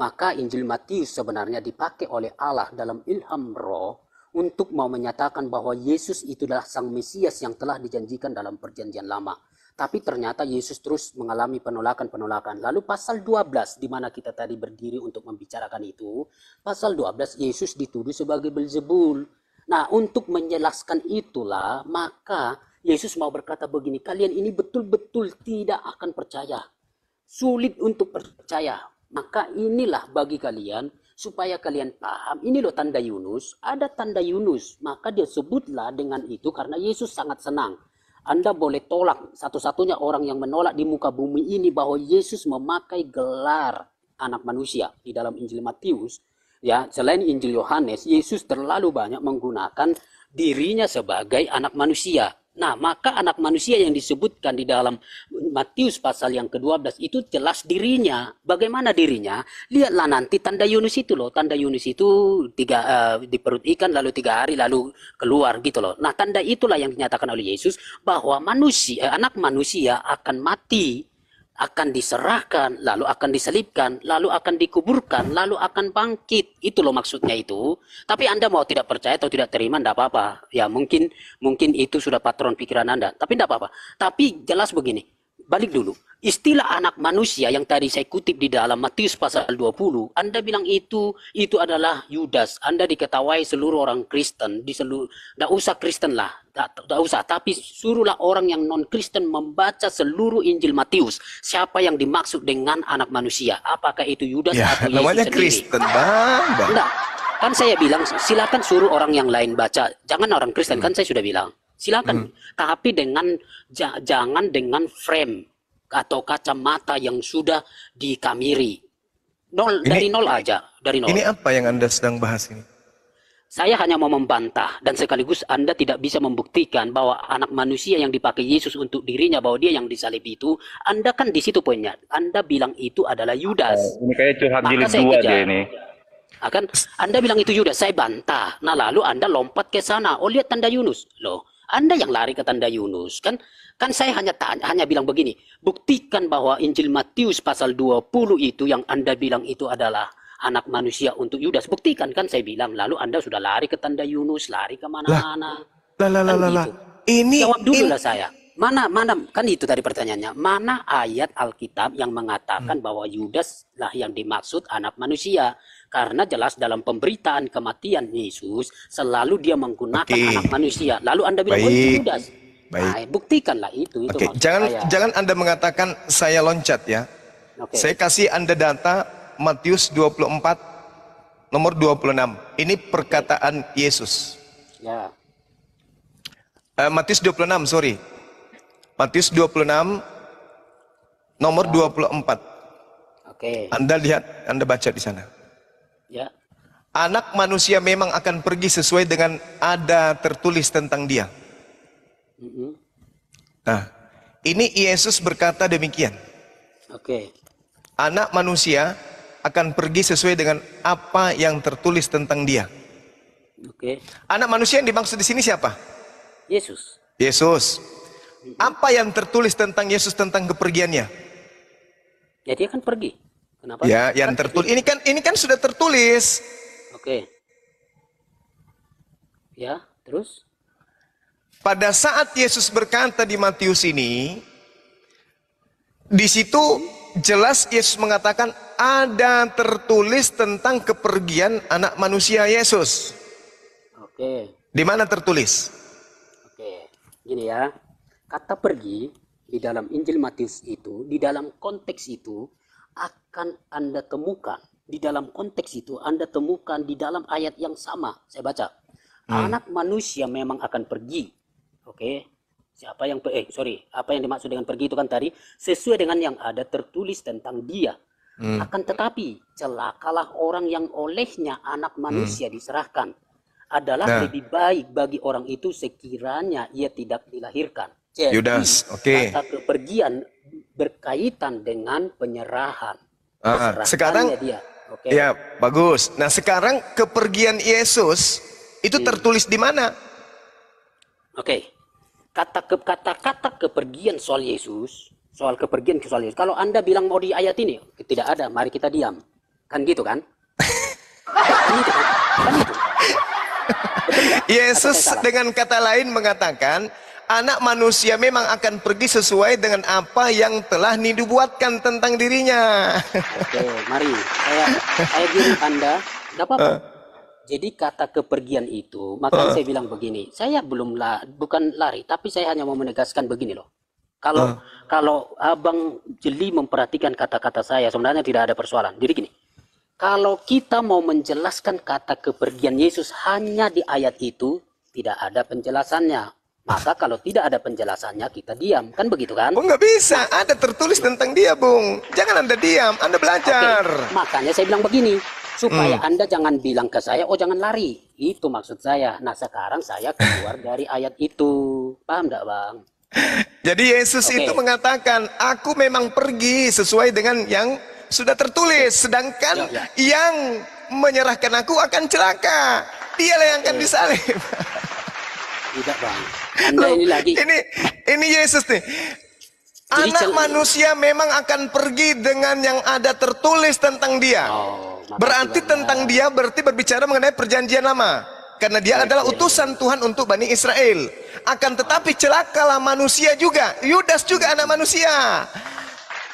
Maka Injil Matius sebenarnya dipakai oleh Allah dalam ilham roh untuk mau menyatakan bahwa Yesus itu adalah Sang Mesias yang telah dijanjikan dalam perjanjian lama. Tapi ternyata Yesus terus mengalami penolakan-penolakan. Lalu pasal 12, di mana kita tadi berdiri untuk membicarakan itu, pasal 12 Yesus dituduh sebagai Belzebul. Nah, untuk menjelaskan itulah, maka Yesus mau berkata begini, kalian ini betul-betul tidak akan percaya. Sulit untuk percaya. Maka inilah bagi kalian, supaya kalian paham, ini loh tanda Yunus, ada tanda Yunus. Maka dia sebutlah dengan itu karena Yesus sangat senang. Anda boleh tolak, satu-satunya orang yang menolak di muka bumi ini bahwa Yesus memakai gelar anak manusia di dalam Injil Matius. Ya, selain Injil Yohanes, Yesus terlalu banyak menggunakan dirinya sebagai anak manusia. Nah, maka anak manusia yang disebutkan di dalam Matius pasal yang ke-12 itu jelas dirinya. Bagaimana dirinya? Lihatlah nanti tanda Yunus itu loh. Tanda Yunus itu di perut ikan lalu 3 hari lalu keluar gitu loh. Nah, tanda itulah yang dinyatakan oleh Yesus bahwa anak manusia akan mati, akan diserahkan, lalu akan disalibkan, lalu akan dikuburkan, lalu akan bangkit. Itu loh maksudnya itu. Tapi Anda mau tidak percaya atau tidak terima, tidak apa-apa. Ya mungkin itu sudah patron pikiran Anda. Tapi tidak apa-apa. Tapi jelas begini, balik dulu. Istilah anak manusia yang tadi saya kutip di dalam Matius pasal 20, Anda bilang itu adalah Yudas. Anda diketawai seluruh orang Kristen, tidak usah Kristen lah, tidak usah. Tapi suruhlah orang yang non Kristen membaca seluruh Injil Matius. Siapa yang dimaksud dengan anak manusia? Apakah itu Yudas Ya, atau Yesus namanya sendiri? Kristen, Bang. Enggak. Kan saya bilang silakan suruh orang yang lain baca. Jangan orang Kristen, kan saya sudah bilang. Silakan. Tapi jangan dengan frame atau kacamata yang sudah dikamiri. Dari nol aja, dari nol. Ini apa yang Anda sedang bahas ini? Saya hanya mau membantah dan sekaligus Anda tidak bisa membuktikan bahwa anak manusia yang dipakai Yesus untuk dirinya, bahwa dia yang disalib itu, Anda kan di situ poinnya. Anda bilang itu adalah Yudas. Ini kayak curhat Maka jilid saya 2 kejar. dia ini. Akan Anda bilang itu Yudas, saya bantah. Nah, lalu Anda lompat ke sana. Oh, lihat tanda Yunus. Loh, Anda yang lari ke tanda Yunus. Kan saya hanya bilang begini, buktikan bahwa Injil Matius pasal 20 itu yang Anda bilang itu adalah anak manusia untuk Yudas. Buktikan, kan saya bilang. Lalu Anda sudah lari ke tanda Yunus, lari kemana-mana. Lah. Ini Jawab dulu lah saya. Mana kan itu tadi pertanyaannya. Mana ayat Alkitab yang mengatakan bahwa Yudas lah yang dimaksud anak manusia? Karena jelas dalam pemberitaan kematian Yesus selalu dia menggunakan anak manusia. Lalu Anda bilang oh itu Yudas. Nah, buktikanlah itu. Oke, maksud saya. jangan Anda mengatakan saya loncat ya. Oke. Saya kasih Anda data Matius 24 nomor 26. Ini perkataan Yesus. Ya. Matius 26, sorry. Matius 26 nomor 24. Oke. Anda lihat, Anda baca di sana. Ya. Anak manusia memang akan pergi sesuai dengan ada tertulis tentang dia. Nah, ini Yesus berkata demikian. Oke. Anak manusia akan pergi sesuai dengan apa yang tertulis tentang dia. Oke. Anak manusia yang dimaksud di sini siapa? Yesus. Yesus. Apa yang tertulis tentang Yesus tentang kepergiannya? Ya dia kan pergi. Kenapa? Ya, yang tertulis. Ini kan sudah tertulis. Oke. Ya, terus? Pada saat Yesus berkata di Matius ini, di situ jelas Yesus mengatakan ada tertulis tentang kepergian anak manusia Yesus. Oke. Di mana tertulis? Oke. Gini ya. Kata pergi di dalam Injil Matius itu, di dalam konteks itu akan Anda temukan. Di dalam konteks itu Anda temukan di dalam ayat yang sama. Saya baca. Anak manusia memang akan pergi. Oke. Siapa yang apa yang dimaksud dengan pergi itu kan tadi sesuai dengan yang ada tertulis tentang dia. Akan tetapi celakalah orang yang olehnya anak manusia diserahkan. Adalah lebih baik bagi orang itu sekiranya ia tidak dilahirkan. Jadi, Yudas, oke. kata kepergian berkaitan dengan penyerahan. Sekarang dia. Ya, bagus. Nah, sekarang kepergian Yesus itu tertulis di mana? Kata-kata kepergian soal Yesus, soal kepergian soal Yesus. Kalau Anda bilang mau di ayat ini, tidak ada, mari kita diam. Kan gitu kan? Kan itu kan? Kan itu. Yesus dengan kata lain mengatakan, anak manusia memang akan pergi sesuai dengan apa yang telah dinubuatkan tentang dirinya. Oke, mari. Saya bilang Anda, enggak apa-apa. Jadi kata kepergian itu, makanya saya bilang begini, saya bukan lari, tapi saya hanya mau menegaskan begini loh. Kalau Abang jeli memperhatikan kata-kata saya, sebenarnya tidak ada persoalan. Jadi gini, kalau kita mau menjelaskan kata kepergian Yesus hanya di ayat itu, tidak ada penjelasannya. Maka kalau tidak ada penjelasannya, kita diam. Kan begitu kan? Oh, nggak bisa. Ada tertulis tentang dia, Bung. Jangan Anda diam. Anda belajar. Makanya saya bilang begini. Supaya Anda jangan bilang ke saya, oh jangan lari. Itu maksud saya. Nah sekarang saya keluar dari ayat itu. Paham enggak, Bang? Jadi Yesus itu mengatakan, aku memang pergi sesuai dengan yang sudah tertulis. Sedangkan yang menyerahkan aku akan celaka. Dialah yang akan disalib. Tidak, Bang. Anda ini lagi. Ini Yesus nih. Anak manusia memang akan pergi dengan yang ada tertulis tentang dia. Berarti tentang dia berarti berbicara mengenai perjanjian lama. Karena dia adalah utusan Tuhan untuk Bani Israel. Akan tetapi celakalah manusia juga. Yudas juga anak manusia.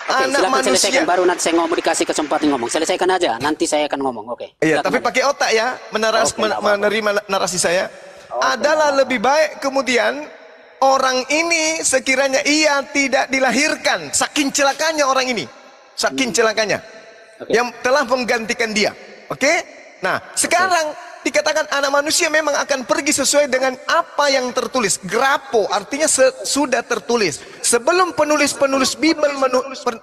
Anak manusia. Selesaikan, baru nanti saya ngomong, dikasih kesempatan ngomong. Selesaikan aja, nanti saya akan ngomong. Iya, tapi pakai otak ya, menerima narasi saya. Adalah lebih baik kemudian orang ini sekiranya ia tidak dilahirkan, saking celakanya orang ini, saking celakanya yang telah menggantikan dia. Nah sekarang dikatakan anak manusia memang akan pergi sesuai dengan apa yang tertulis. Grapo artinya sudah tertulis. Sebelum penulis-penulis Bible,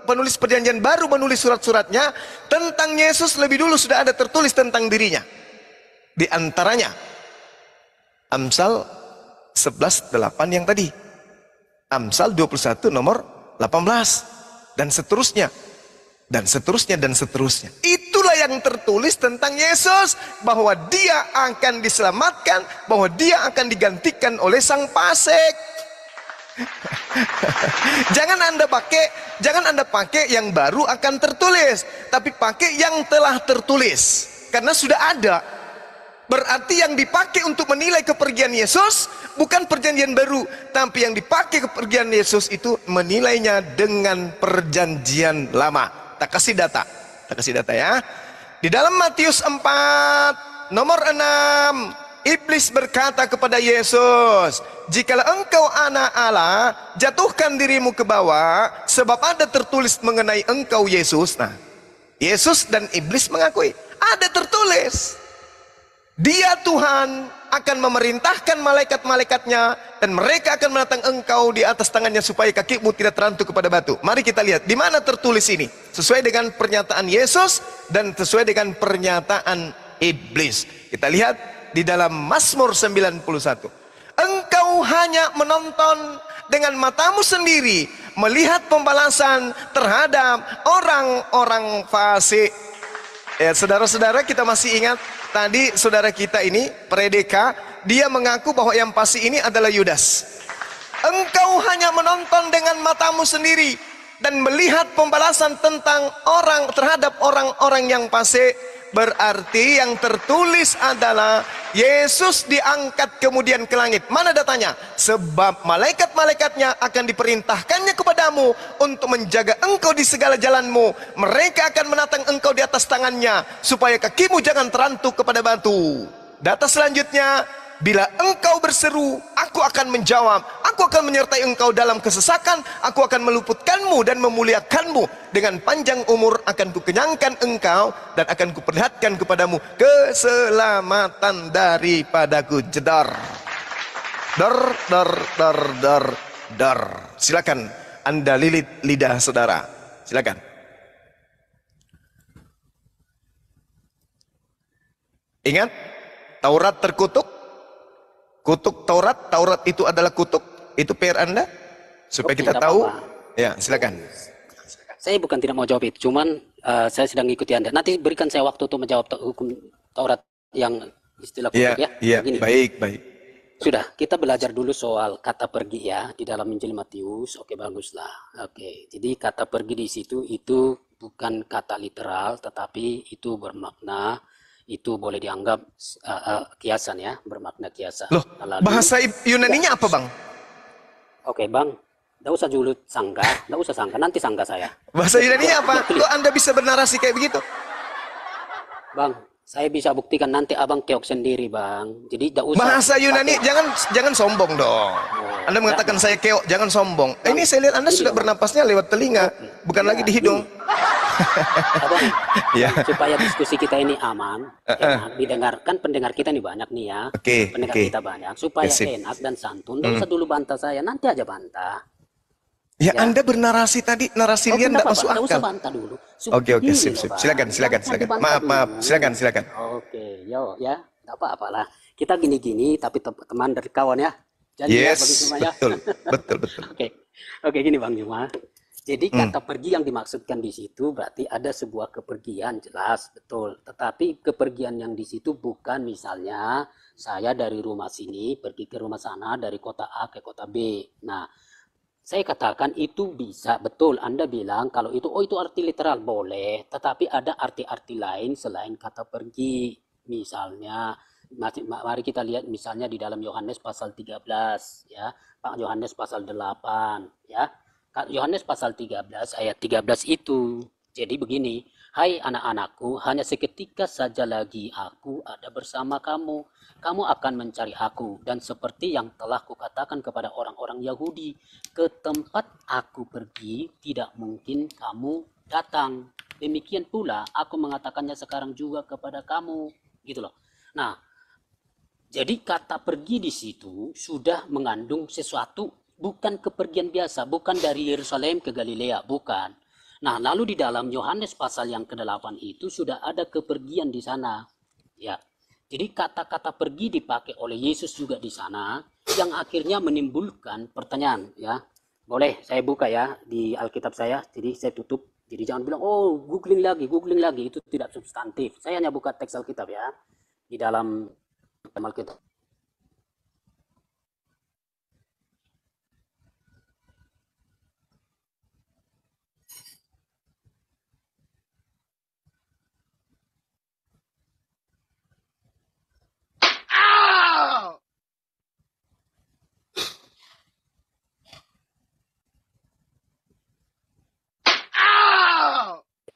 penulis perjanjian baru menulis surat-suratnya tentang Yesus, lebih dulu sudah ada tertulis tentang dirinya. Di antaranya Amsal 11:8 yang tadi, Amsal 21 nomor 18, dan seterusnya, dan seterusnya, dan seterusnya. Itulah yang tertulis tentang Yesus, bahwa dia akan diselamatkan, bahwa dia akan digantikan oleh sang fasik. Jangan Anda pakai yang baru akan tertulis, tapi pakai yang telah tertulis, karena sudah ada. Berarti yang dipakai untuk menilai kepergian Yesus bukan perjanjian baru, tapi yang dipakai kepergian Yesus itu menilainya dengan perjanjian lama. Tak kasih data ya. Di dalam Matius 4 nomor 6, iblis berkata kepada Yesus, "Jikalau engkau anak Allah, jatuhkan dirimu ke bawah, sebab ada tertulis mengenai engkau Yesus." Nah, Yesus dan iblis mengakui, ada tertulis. Dia Tuhan akan memerintahkan malaikat-malaikatnya dan mereka akan menatang engkau di atas tangannya supaya kakimu tidak terantuk kepada batu. Mari kita lihat di mana tertulis ini. Sesuai dengan pernyataan Yesus dan sesuai dengan pernyataan iblis. Kita lihat di dalam Mazmur 91. Engkau hanya menonton dengan matamu sendiri, melihat pembalasan terhadap orang-orang fasik. Ya, saudara-saudara, kita masih ingat tadi saudara kita ini, Predeka, dia mengaku bahwa yang fasik ini adalah Yudas. Engkau hanya menonton dengan matamu sendiri dan melihat pembalasan tentang terhadap orang-orang yang fasik. Berarti yang tertulis adalah Yesus diangkat kemudian ke langit. Mana datanya? Sebab malaikat-malaikatnya akan diperintahkannya kepadamu untuk menjaga engkau di segala jalanmu. Mereka akan menatang engkau di atas tangannya supaya kakimu jangan terantuk kepada batu. Data selanjutnya, bila engkau berseru, aku akan menjawab. Aku akan menyertai engkau dalam kesesakan. Aku akan meluputkanmu dan memuliakanmu. Dengan panjang umur akan kukenyangkan engkau dan akan kuperlihatkan kepadamu keselamatan daripadaku. Jedar. Dar, dar, dar, dar. dar. Silakan Anda lilit lidah saudara. Silakan. Ingat, Taurat terkutuk. Kutuk Taurat, Taurat itu adalah kutuk. Itu PR Anda supaya Oke, kita tidak tahu. apa-apa. Ya, silakan. Saya bukan tidak mau jawab itu, cuman saya sedang ikuti Anda. Nanti berikan saya waktu untuk menjawab hukum Taurat yang istilah kutuk ya. Iya, Begini. baik, baik. Sudah, kita belajar dulu soal kata pergi ya di dalam Injil Matius. Oke, baguslah. Oke, jadi kata pergi di situ itu bukan kata literal, tetapi itu bermakna, itu boleh dianggap kiasan ya, bermakna kiasan. Loh, Lalu, bahasa Yunaninya apa, Bang? oke, Bang, tidak usah dulu sangka, tidak usah sangka, nanti sangka saya. Bahasa Yunaninya apa? Kok Anda bisa bernarasi kayak begitu? Bang, saya bisa buktikan nanti abang keok sendiri, Bang. Jadi tidak usah. Bahasa Yunani, jangan sombong dong. Anda mengatakan saya keok, jangan sombong. Ini saya lihat Anda sudah bernapasnya lewat telinga, bukan lagi di hidung. Abang, Ya. supaya diskusi kita ini aman, enak, didengarkan pendengar kita ini banyak nih ya. Oke, pendengar oke. kita banyak, supaya Ya, sip. enak dan santun. Tidak usah dulu bantah saya, nanti aja bantah. Ya, Anda bernarasi tadi, narasi liar tidak masuk Tidak usah akal. bantah dulu. Oke, Gini sip, loh, sip. Bang. Silakan, silakan, Jangan silakan. dibantah Maaf, dulu. silakan. Oke, yo ya, tidak apa-apa lah. Kita gini-gini, tapi teman dari kawan ya. Jadi ya, Bang Yes, Juma ya. betul. Oke, gini Bang Juma. Jadi kata pergi yang dimaksudkan di situ berarti ada sebuah kepergian, jelas, betul. Tetapi kepergian yang di situ bukan misalnya saya dari rumah sini pergi ke rumah sana, dari kota A ke kota B. Nah, saya katakan itu bisa, betul. Anda bilang kalau itu, oh itu arti literal, boleh. Tetapi ada arti-arti lain selain kata pergi. Misalnya, mari kita lihat misalnya di dalam Yohanes pasal 13, ya. Pak Yohanes pasal 8, ya. Yohanes pasal 13 ayat 13 itu. Jadi begini, hai anak-anakku, hanya seketika saja lagi aku ada bersama kamu. Kamu akan mencari aku, dan seperti yang telah kukatakan kepada orang-orang Yahudi, ke tempat aku pergi tidak mungkin kamu datang. Demikian pula aku mengatakannya sekarang juga kepada kamu, gitu loh. Nah, jadi kata pergi di situ sudah mengandung sesuatu, bukan kepergian biasa, bukan dari Yerusalem ke Galilea, bukan. Nah, lalu di dalam Yohanes pasal yang ke-8 itu sudah ada kepergian di sana. Ya. Jadi kata-kata pergi dipakai oleh Yesus juga di sana, yang akhirnya menimbulkan pertanyaan, ya. Boleh saya buka ya di Alkitab saya, jadi saya tutup. Jadi jangan bilang, oh googling lagi, itu tidak substantif. Saya hanya buka teks Alkitab ya, di dalam Alkitab.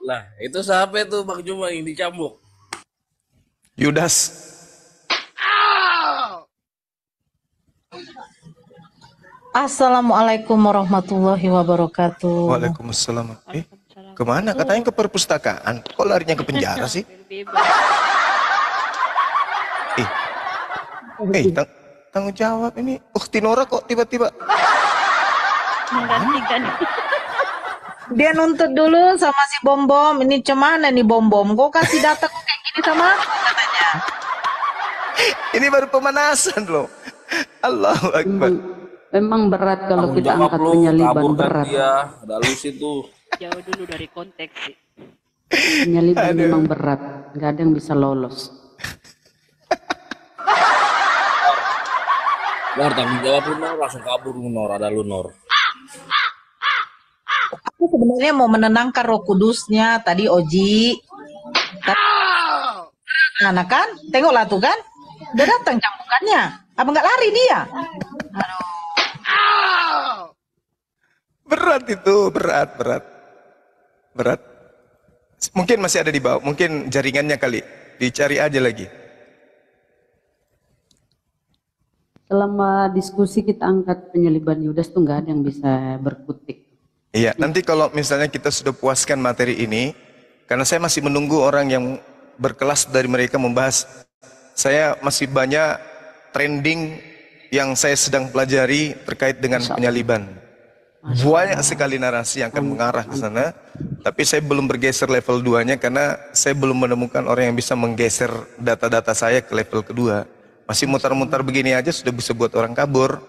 Lah, itu siapa itu Bang Juma yang dicambuk? Yudas. Assalamualaikum warahmatullahi wabarakatuh. Waalaikumsalam. Kemana? Katanya ke perpustakaan. Kok larinya ke penjara sih? Tanggung jawab ini. Tinora kok tiba-tiba menggantikan. Dia nuntut dulu sama si Bom-Bom. Ini cemana nih Bom-Bom? Kok kasih data kok kayak gini sama aku katanya. ini baru pemanasan loh. Allahu Akbar. Memang berat kalau Tanggung kita jawab angkat lu, penyaliban kabur kan berat. dia, ada lu situ. Jauh dulu dari konteks sih. Penyaliban memang berat, nggak ada yang bisa lolos. Nor, tanggung jawab lu Nor, langsung kabur lu Nor, ada lu Nor. Aku sebenarnya mau menenangkan Roh Kudusnya tadi Oji. Nah kan, tengoklah tuh kan, udah datang cambukannya. Apa nggak lari dia? Aduh. Berat itu, berat. Mungkin masih ada di bawah, mungkin jaringannya kali. Dicari aja lagi. Selama diskusi kita angkat penyaliban Yudas tuh nggak ada yang bisa berkutik. Iya, nanti kalau misalnya kita sudah puaskan materi ini, karena saya masih menunggu orang yang berkelas dari mereka membahas. Saya masih banyak trending yang saya sedang pelajari terkait dengan penyaliban. Banyak sekali narasi yang akan mengarah ke sana, tapi saya belum bergeser level 2-nya karena saya belum menemukan orang yang bisa menggeser data-data saya ke level kedua. Masih mutar-mutar begini aja sudah bisa buat orang kabur.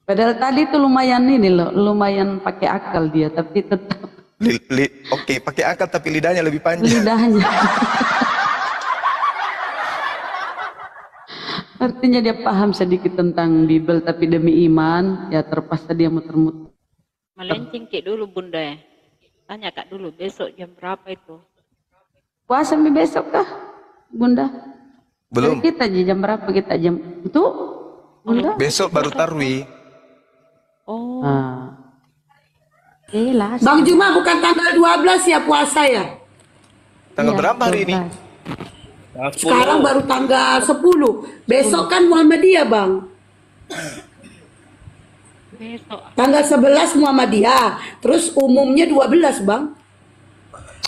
Padahal tadi tuh lumayan ini loh, lumayan pakai akal dia, tapi tetap Oke, pakai akal tapi lidahnya lebih panjang. lidahnya. Artinya dia paham sedikit tentang Bible, tapi demi iman, ya terpaksa dia muter-muter. Melenceng Kik dulu Bunda ya. Tanya Kak dulu, besok jam berapa itu? Puasa sampai besok kah, Bunda? Belum. Jadi kita jam berapa kita jam itu, Bunda? Besok baru tarwi. Oh, Lah. Bang Juma bukan tanggal 12 ya puasa ya? Tanggal Iya, berapa hari ini? 12. Sekarang baru tanggal 10. Besok kan Muhammadiyah, Bang. besok. Tanggal 11 Muhammadiyah. Terus umumnya 12, Bang.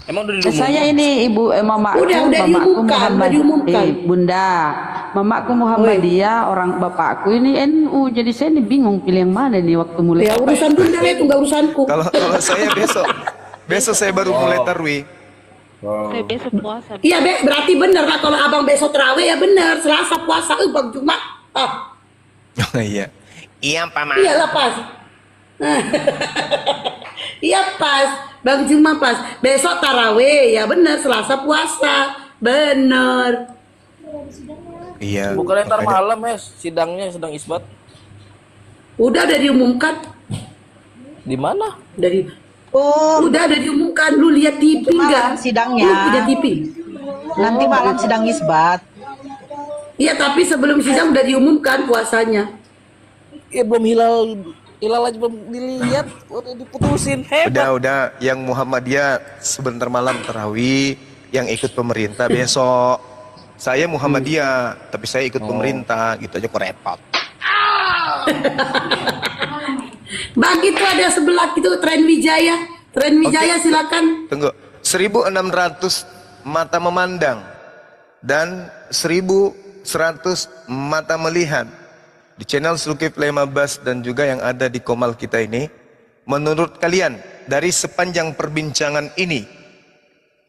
Emang udah diumumkan? Saya ini ibu mamaku, Udah mamaku diumumkan, udah diumumkan. Bunda, mamaku Muhammadiyah, orang bapakku ini NU. Jadi saya ini bingung pilih yang mana nih waktu mulai. Ya urusan Bunda itu enggak urusanku. Kalau saya besok saya baru mulai tarwi. Saya besok puasa. Iya, berarti bener lah kalau Abang besok terawih ya bener. Selasa puasa, Bang Juma. Ah, Oh iya. Iya, Pak Ma. iyalah pas. Iya pas. Bang Juma pas. Besok tarawih ya bener. Selasa puasa. Bener. Iya. Bukannya ntar makanya. malam ya sidangnya sedang isbat. Udah diumumkan. Di mana? Udah ada diumumkan. Lu lihat TV Malam nggak? sidangnya. Lu punya TV? Nanti malam sidang isbat. Iya, tapi sebelum sidang udah diumumkan puasanya. Ya belum hilal aja belum dilihat, udah diputusin. Hebat. Udah yang Muhammadiyah sebentar malam tarawih, yang ikut pemerintah besok. Saya Muhammadiyah, tapi saya ikut pemerintah, gitu aja kok repot. Bang, itu ada sebelah itu Tren Wijaya. Tren Wijaya Oke. silakan. Tunggu, 1.600 mata memandang dan 1.100 mata melihat di channel Zulkifli Mabas dan juga yang ada di Komal kita ini. Menurut kalian dari sepanjang perbincangan ini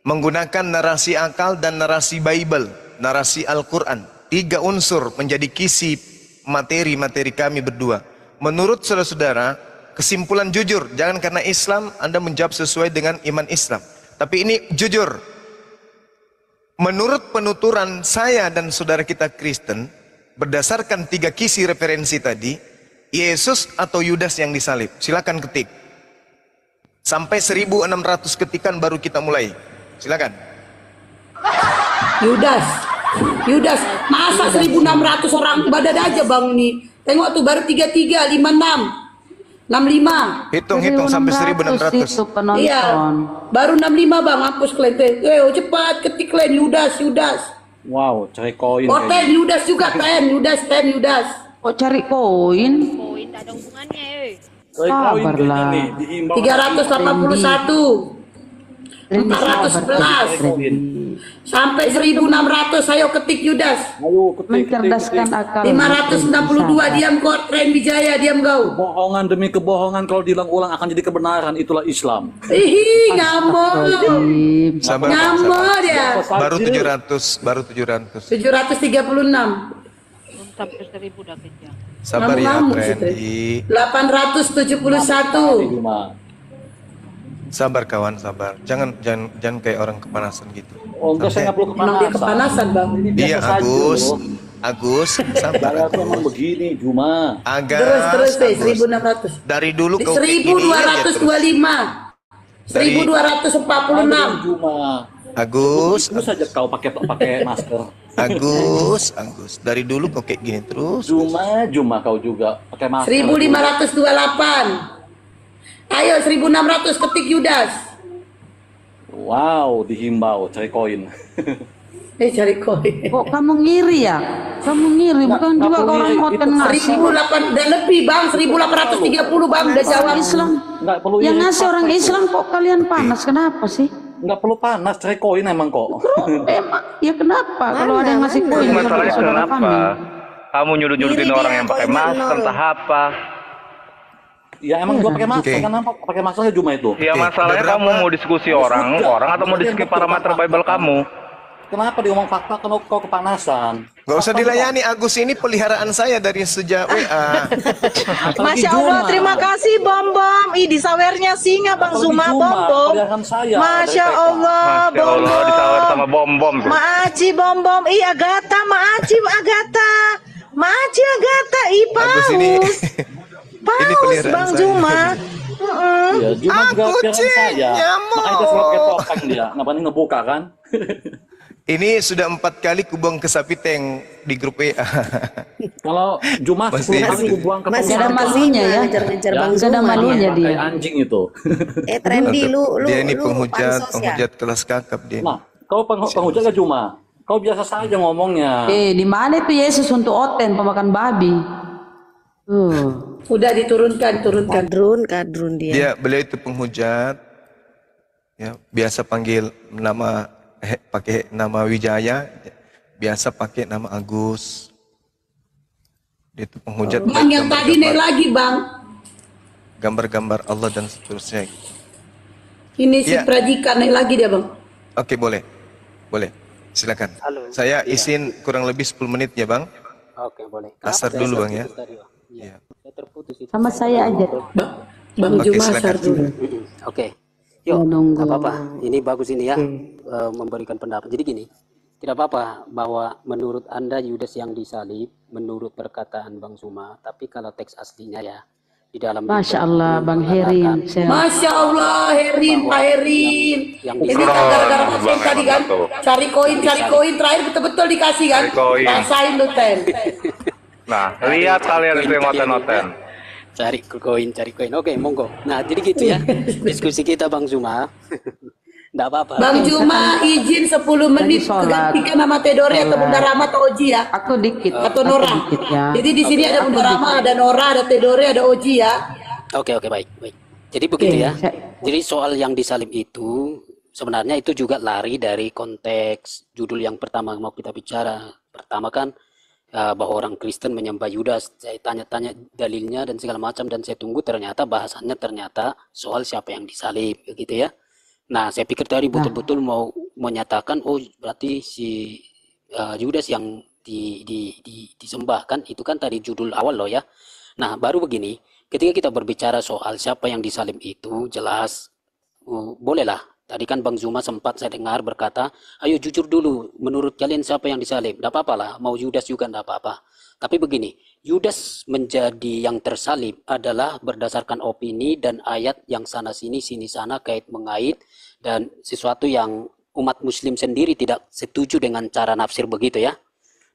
menggunakan narasi akal dan narasi Bible, narasi Al-Quran, 3 unsur menjadi kisi materi kami berdua. Menurut saudara-saudara, kesimpulan jujur, jangan karena Islam Anda menjawab sesuai dengan iman Islam, tapi ini jujur. Menurut penuturan saya dan saudara kita Kristen, berdasarkan 3 kisi referensi tadi, Yesus atau Yudas yang disalib? Silakan ketik. Sampai 1.600 ketikan baru kita mulai. Silakan. Yudas. Masa 1.600 orang badan aja Bang nih. Tengok tuh baru 33, 56. 65. Hitung sampai 1.600. itu penonton. Iya. Baru 65 Bang, hapus kalian. Cepat ketik kalian Yudas. Wow, cari koin. Oh, Ten Yudas juga, Ten Yudas. Kok cari koin? Koin tak ada hubungannya, Cari koin Sabarlah. nih, dihimbau. 381. 411 sampai 1.600. Ayo ketik Yudas. Ayo, ketik. Mencerdaskan akal. 562 diam kok. Tren Wijaya diam kau. Bohongan demi kebohongan kalau diulang-ulang akan jadi kebenaran. Itulah Islam. Ih, ngamuk. Sabar, Ngamuk dia. baru 700. 736. belum sampai 1000 udah kejar. Sabar ya, Ngamuk sih, Trendy. 871. Cuma. Sabar kawan, sabar. Jangan kayak orang kepanasan gitu. Oh, enggak, saya nggak perlu Emang dia kepanasan Bang. Ini Iya, biasa saja, Agus. loh. Agus, sabar. Saya tuh emang begini, Juma. Terus deh, Agus. 1.600. Dari dulu kau kayak gini aja terus. 1.225. 1.246. Juma. Agus, Terus saja kau pakai masker. Agus. Dari dulu kau kayak gini terus. Juma kau juga pakai masker. 1.528. Ayo 1.600 ketik Yudas. Wow, dihimbau cari koin. Cari koin. Kok kamu ngiri ya? Kamu ngiri, bukan nggak juga perlu orang ngiri. ngoten Itu ngasih. 1.800 dan lebih Bang, 1.830 Bang udah jawab. Islam. Nggak perlu Yang iri, ngasih orang fakta itu. Islam kok kalian panas? Kenapa sih? Nggak perlu panas, cari koin emang kok. Emang, ya kenapa? Kalau ada yang ngasih koin Masalahnya saudara kami. Kamu nyudutin Iri orang dia, yang pakai koinnya masker, 0. entah apa. Ya emang gua pakai masker, Oke. kenapa pakai maskernya cuma itu? Ya Oke, masalahnya ada kamu berapa? mau diskusi Ya orang sudah, atau mau berarti yang diskusi betul parameter fakta Bible kan? kamu? Kenapa diomong fakta kalau kau kepanasan? Gak usah Fakta dilayani, Agus ini peliharaan saya dari sejak WA. Apalagi Masya Allah, Juma. terima kasih Bom Bom. Ih, disawernya singa Bang Apalagi Zuma Juma, Bom Bom. peliharaan saya Masya dari TK. Allah, Masya Bom Allah, disawer sama Bom. bom-bom tuh. Maaci Bom Bom. Ih, Agatha, Maaci Agatha. Maaci Agatha, ih Agus ini paus. ini Paus peliharaan Bang saya. Zuma. Heeh. Ya, Juma juga Aku pilihan saya. nyamuk. Makanya dia selalu pakai topeng dia. Ngapain ngebuka kan? Ini sudah 4 kali kubuang ke sapi tank di grup WA. Kalau Juma Masih 10 kali itu. ku buang ke Masih Gak ada penjara. malunya ya. ngejar-ngejar Ya, Bang Gak ada Zuma malunya dia. dia. Kayak anjing itu. Trendy lu Dia ini lu penghujat, pansos ya. penghujat kelas kakap dia. Nah, kau penghujat gak Juma? Kau biasa saja ngomongnya. Di mana itu Yesus untuk oten pemakan babi? Udah diturunkan, turunkan. Kadrun dia. Dia beliau itu penghujat. Ya, biasa panggil nama pakai nama Wijaya, biasa pakai nama Agus. Dia itu penghujat Bang yang tadi naik lagi bang. gambar-gambar Allah dan seterusnya. Ini si Ya. Prajikan naik lagi dia bang. Oke, boleh. Boleh. Silakan. Halo. Saya izin kurang lebih 10 menit ya, Bang. Oke, boleh. Asar Kenapa dulu, saya Bang, ya. terputus tadi, Bang? Iya. Saya terputus itu. Sama saya aja. Bang Oke, Juma silakan. asar dulu. Oke. Yuk, Ya, nunggu. nggak apa-apa. Ini bagus ini ya, memberikan pendapat. Jadi gini, tidak apa-apa bahwa menurut Anda Yudas yang disalib, menurut perkataan Bang Zuma, tapi kalau teks aslinya ya, di dalam Masya Bible Allah, itu Bang mengatakan Herin. Saya Masya Allah, Herin, Pak Herin. yang Ini disalib. gara-gara Bang, Mas tadi kan, tuh. cari koin, terakhir betul-betul dikasih kan. Cari koin. Rasain lu Ten. Nah, lihat kalian itu yang ngoten-ngoten. Cari koin. Oke, monggo. Nah, jadi gitu ya. Diskusi kita Bang Zuma. Nggak apa-apa. Bang Juma izin 10 menit sholat. gantikan nama Tedore atau Bunda Rama atau Oji ya. aku dikit. Atau Aku Nora. dikit ya. Jadi di sini ada Bunda Rama, ada Nora, ada Tedore, ada Oji ya. Oke, baik. Jadi begitu ya. saya- Jadi soal yang disalib itu sebenarnya itu juga lari dari konteks judul yang pertama mau kita bicara. Pertama kan bahwa orang Kristen menyembah Yudas. Saya tanya-tanya dalilnya dan segala macam dan saya tunggu ternyata bahasannya ternyata soal siapa yang disalib gitu ya. Nah, saya pikir tadi betul-betul mau menyatakan oh berarti si Yudas yang disembah kan itu kan tadi judul awal loh ya. Nah, baru begini, ketika kita berbicara soal siapa yang disalib itu jelas bolehlah. Tadi kan Bang Zuma sempat saya dengar berkata, ayo jujur dulu, menurut kalian siapa yang disalib? Tidak apa-apa lah, mau Yudas juga tidak apa-apa. Tapi begini, Yudas menjadi yang tersalib adalah berdasarkan opini dan ayat yang sana-sini, sini-sana, kait mengait, dan sesuatu yang umat muslim sendiri tidak setuju dengan cara nafsir begitu ya.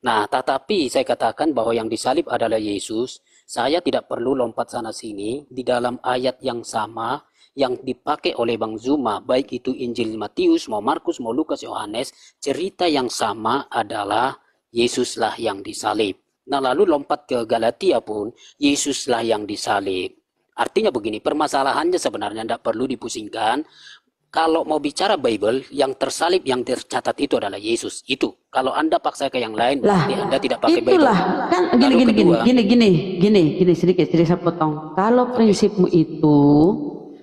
Nah, tetapi saya katakan bahwa yang disalib adalah Yesus. Saya tidak perlu lompat sana-sini di dalam ayat yang sama yang dipakai oleh Bang Zuma, baik itu Injil Matius, mau Markus, mau Lukas, Yohanes, cerita yang sama adalah Yesuslah yang disalib. Nah, lalu lompat ke Galatia pun, Yesuslah yang disalib. Artinya begini, permasalahannya sebenarnya tidak perlu dipusingkan. Kalau mau bicara Bible, yang tersalib, yang tercatat itu adalah Yesus. Itu. Kalau Anda paksa ke yang lain, Lah, berarti Anda tidak pakai Bible. itulah kan Lalu kedua, gini sedikit saya potong. Kalau prinsipmu itu,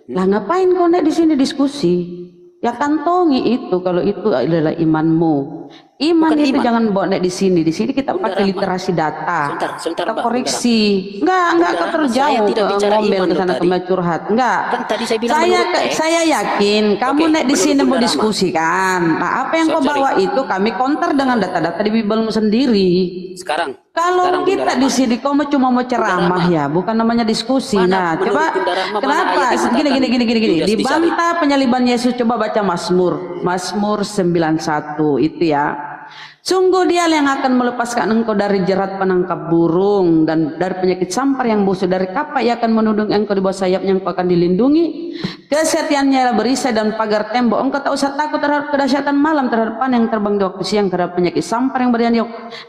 lah ngapain kau naik di sini diskusi? Ya kantongi itu kalau itu adalah imanmu. Iman Bukan itu iman. jangan bawa naik di sini. Di sini kita Bunda pakai Rahma. literasi data. Sebentar, Kita Mbak, koreksi. Enggak Bunda kau Rahma, terlalu saya jauh tidak ke bicara ngomel iman ke loh sana tadi. kemari curhat. Enggak. Kan tadi saya bilang menurut teks. Saya yakin kamu Oke, naik di menurut sini mau Bunda Rahma. diskusikan. Nah, apa yang kau Sorry. bawa itu kami counter dengan data-data di Biblemu sendiri. sekarang Kalau Bunda kita Rahma. di sini kau cuma mau ceramah Rahma. ya, bukan namanya diskusi. Mana Nah, menurut coba Bunda Rahma, mana kenapa ayat yang gini mengatakan Yudas dibantah penyaliban Yesus, coba baca Mazmur 91 itu ya. Sungguh dia yang akan melepaskan engkau dari jerat penangkap burung dan dari penyakit sampar yang busuk, dari kapak ia akan menudung engkau di bawah sayapnya, engkau akan dilindungi. Kesetiaannya berisai dan pagar tembok, engkau tak usah takut terhadap kedahsyatan malam, terhadap panah yang terbang di waktu siang, terhadap penyakit sampar yang berdiam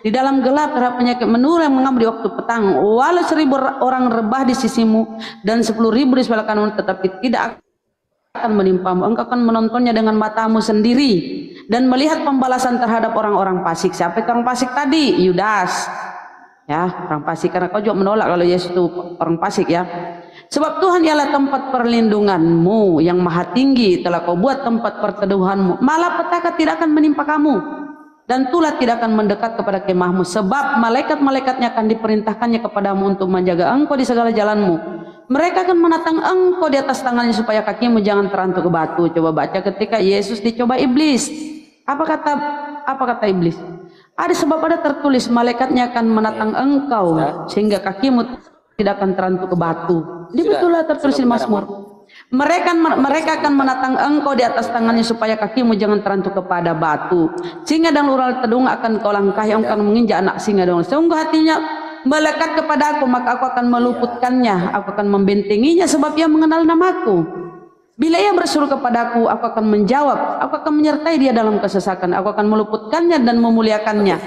di dalam gelap, terhadap penyakit menular yang mengambil di waktu petang. Walau 1000 orang rebah di sisimu dan 10.000 di sebelah kananmu, tetapi tidak akan menimpamu. Engkau akan menontonnya dengan matamu sendiri dan melihat pembalasan terhadap orang-orang fasik. Siapa itu orang fasik tadi? Yudas. Ya, orang fasik, karena kau juga menolak kalau Yesus itu orang fasik ya. Sebab Tuhan ialah tempat perlindunganmu, yang maha tinggi telah kau buat tempat perteduhanmu. Malapetaka tidak akan menimpa kamu, dan tulah tidak akan mendekat kepada kemahmu. Sebab malaikat-malaikatnya akan diperintahkannya kepadamu untuk menjaga engkau di segala jalanmu. Mereka akan menatang engkau di atas tangannya supaya kakimu jangan terantuk ke batu. Coba baca ketika Yesus dicoba iblis. Apa kata iblis? Ada sebab ada tertulis malaikatnya akan menatang engkau sehingga kakimu tidak akan terantuk ke batu. Ini betullah tertulis di Mazmur. Mereka akan menatang engkau di atas tangannya supaya kakimu jangan terantuk kepada batu. Singa dan ular tedung akan kau langkahi, engkau akan menginjak anak singa dan ular. Sungguh hatinya melekat kepada aku, maka aku akan meluputkannya, aku akan membentenginya sebab ia mengenal namaku. Bila ia berseru kepadaku, aku akan menjawab, aku akan menyertai dia dalam kesesakan, aku akan meluputkannya dan memuliakannya.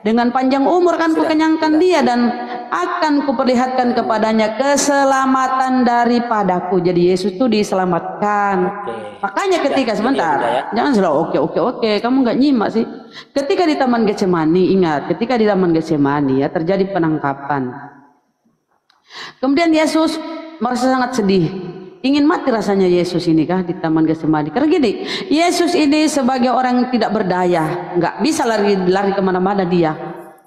Dengan panjang umur akan kukenyangkan dia dan akan kuperlihatkan kepadanya keselamatan daripadaku. Jadi Yesus itu diselamatkan. Makanya ketika sebentar, jangan selalu oke, kamu nggak nyimak sih. Ketika di Taman Getsemani, ingat, ketika di Taman Getsemani ya terjadi penangkapan. Kemudian Yesus merasa sangat sedih. Ingin mati rasanya Yesus ini di Taman Getsemani. Karena gini, Yesus ini sebagai orang yang tidak berdaya, nggak bisa lari kemana-mana dia.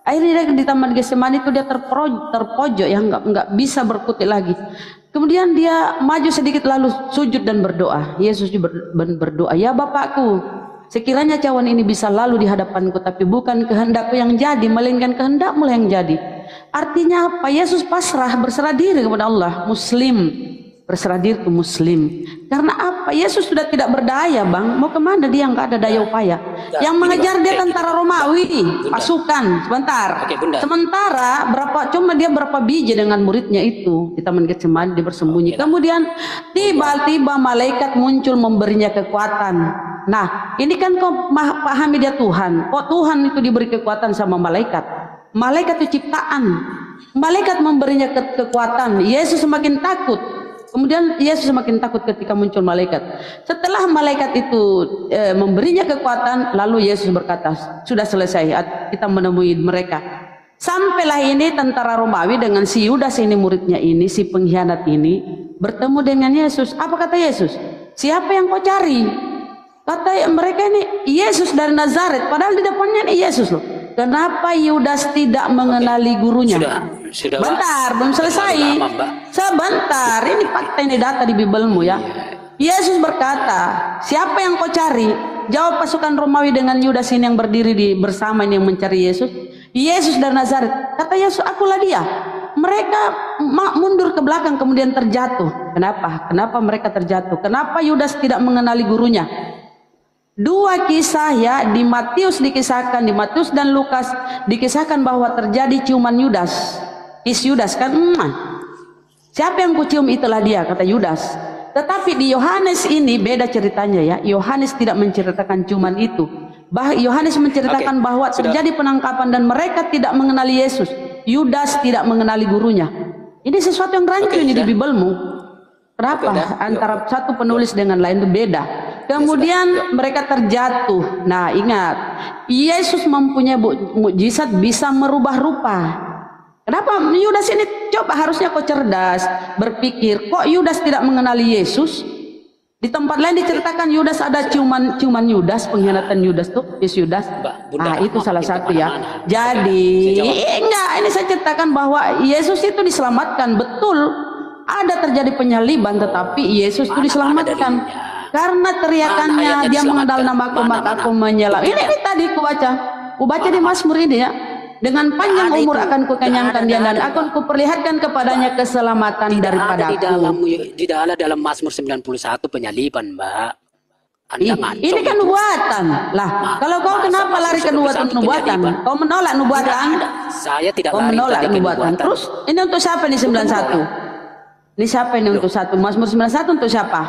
Akhirnya di Taman Getsemani itu dia terpojok, ya nggak bisa berkutik lagi. Kemudian dia maju sedikit lalu sujud dan berdoa. Yesus berdoa, ya Bapakku, sekiranya cawan ini bisa lalu di hadapanku, tapi bukan kehendakku yang jadi, melainkan kehendakmu yang jadi. Artinya apa? Yesus pasrah, berserah diri kepada Allah. Muslim, berserah diri ke Muslim. Karena apa? Yesus sudah tidak berdaya, Bang. Mau kemana dia? Nggak ada daya upaya. Yang mengejar dia tentara Romawi, pasukan. Sementara cuma dia berapa biji dengan muridnya itu di Taman Getsemani, dia bersembunyi. Kemudian tiba-tiba malaikat muncul memberinya kekuatan. Nah, ini kan kau pahami dia Tuhan. Kok Tuhan itu diberi kekuatan sama malaikat? Malaikat itu ciptaan. Malaikat memberinya kekuatan. Yesus semakin takut. Kemudian Yesus semakin takut ketika muncul malaikat. Setelah malaikat itu memberinya kekuatan, lalu Yesus berkata, sudah selesai, kita menemui mereka. Sampailah ini tentara Romawi dengan si Yudas ini, muridnya ini, si pengkhianat ini, bertemu dengan Yesus. Apa kata Yesus? Siapa yang kau cari? Kata mereka ini, Yesus dari Nazaret. Padahal di depannya ini Yesus loh. Kenapa Yudas tidak mengenali gurunya? Sudah, bentar, belum selesai. Sebentar, ini fakta, ini data di Bibelmu ya. Yesus berkata, siapa yang kau cari? Jawab pasukan Romawi dengan Yudas ini yang berdiri bersama ini yang mencari Yesus. Yesus dari Nazaret. Kata Yesus, akulah dia. Mereka mundur ke belakang kemudian terjatuh. Kenapa? Kenapa mereka terjatuh? Kenapa Yudas tidak mengenali gurunya? Dua kisah ya, di Matius dikisahkan, di Matius dan Lukas dikisahkan bahwa terjadi ciuman Yudas. Kis Yudas kan, siapa yang kucium itulah dia, kata Yudas. Tetapi di Yohanes ini beda ceritanya ya. Yohanes tidak menceritakan ciuman itu. Yohanes menceritakan bahwa terjadi penangkapan dan mereka tidak mengenali Yesus. Yudas tidak mengenali gurunya. Ini sesuatu yang rancu ini di Bibelmu. Kenapa? Antara satu penulis dengan lain itu beda. Kemudian mereka terjatuh. Nah, ingat, Yesus mempunyai mukjizat bisa merubah rupa. Kenapa Yudas ini? Coba, harusnya kau cerdas berpikir, kok Yudas tidak mengenali Yesus? Di tempat lain diceritakan Yudas ada ciuman Yudas, pengkhianatan Yudas tuh, Yudas. Itu salah satu ya. Jadi, enggak, ini saya ceritakan bahwa Yesus itu diselamatkan. Betul, ada terjadi penyaliban, tetapi Yesus itu diselamatkan. Karena teriakannya, dia mengenal namaku, maka aku menyelamatkan. Ini tadi kubaca di Mazmur ini ya. Dengan panjang umur akan kukenyangkan dia dan akan kuperlihatkan kepadanya keselamatan daripada aku. Tidak ada dalam Mazmur 91 penyaliban, Mbak. Ini kan nubuatan. Lah, kalau kau kenapa lari ke nubuatan? Kau menolak nubuatan? Saya tidak kau menolak nubuatan. Terus ini untuk siapa nih 91? Ini siapa ini untuk satu? Mazmur 91 untuk siapa?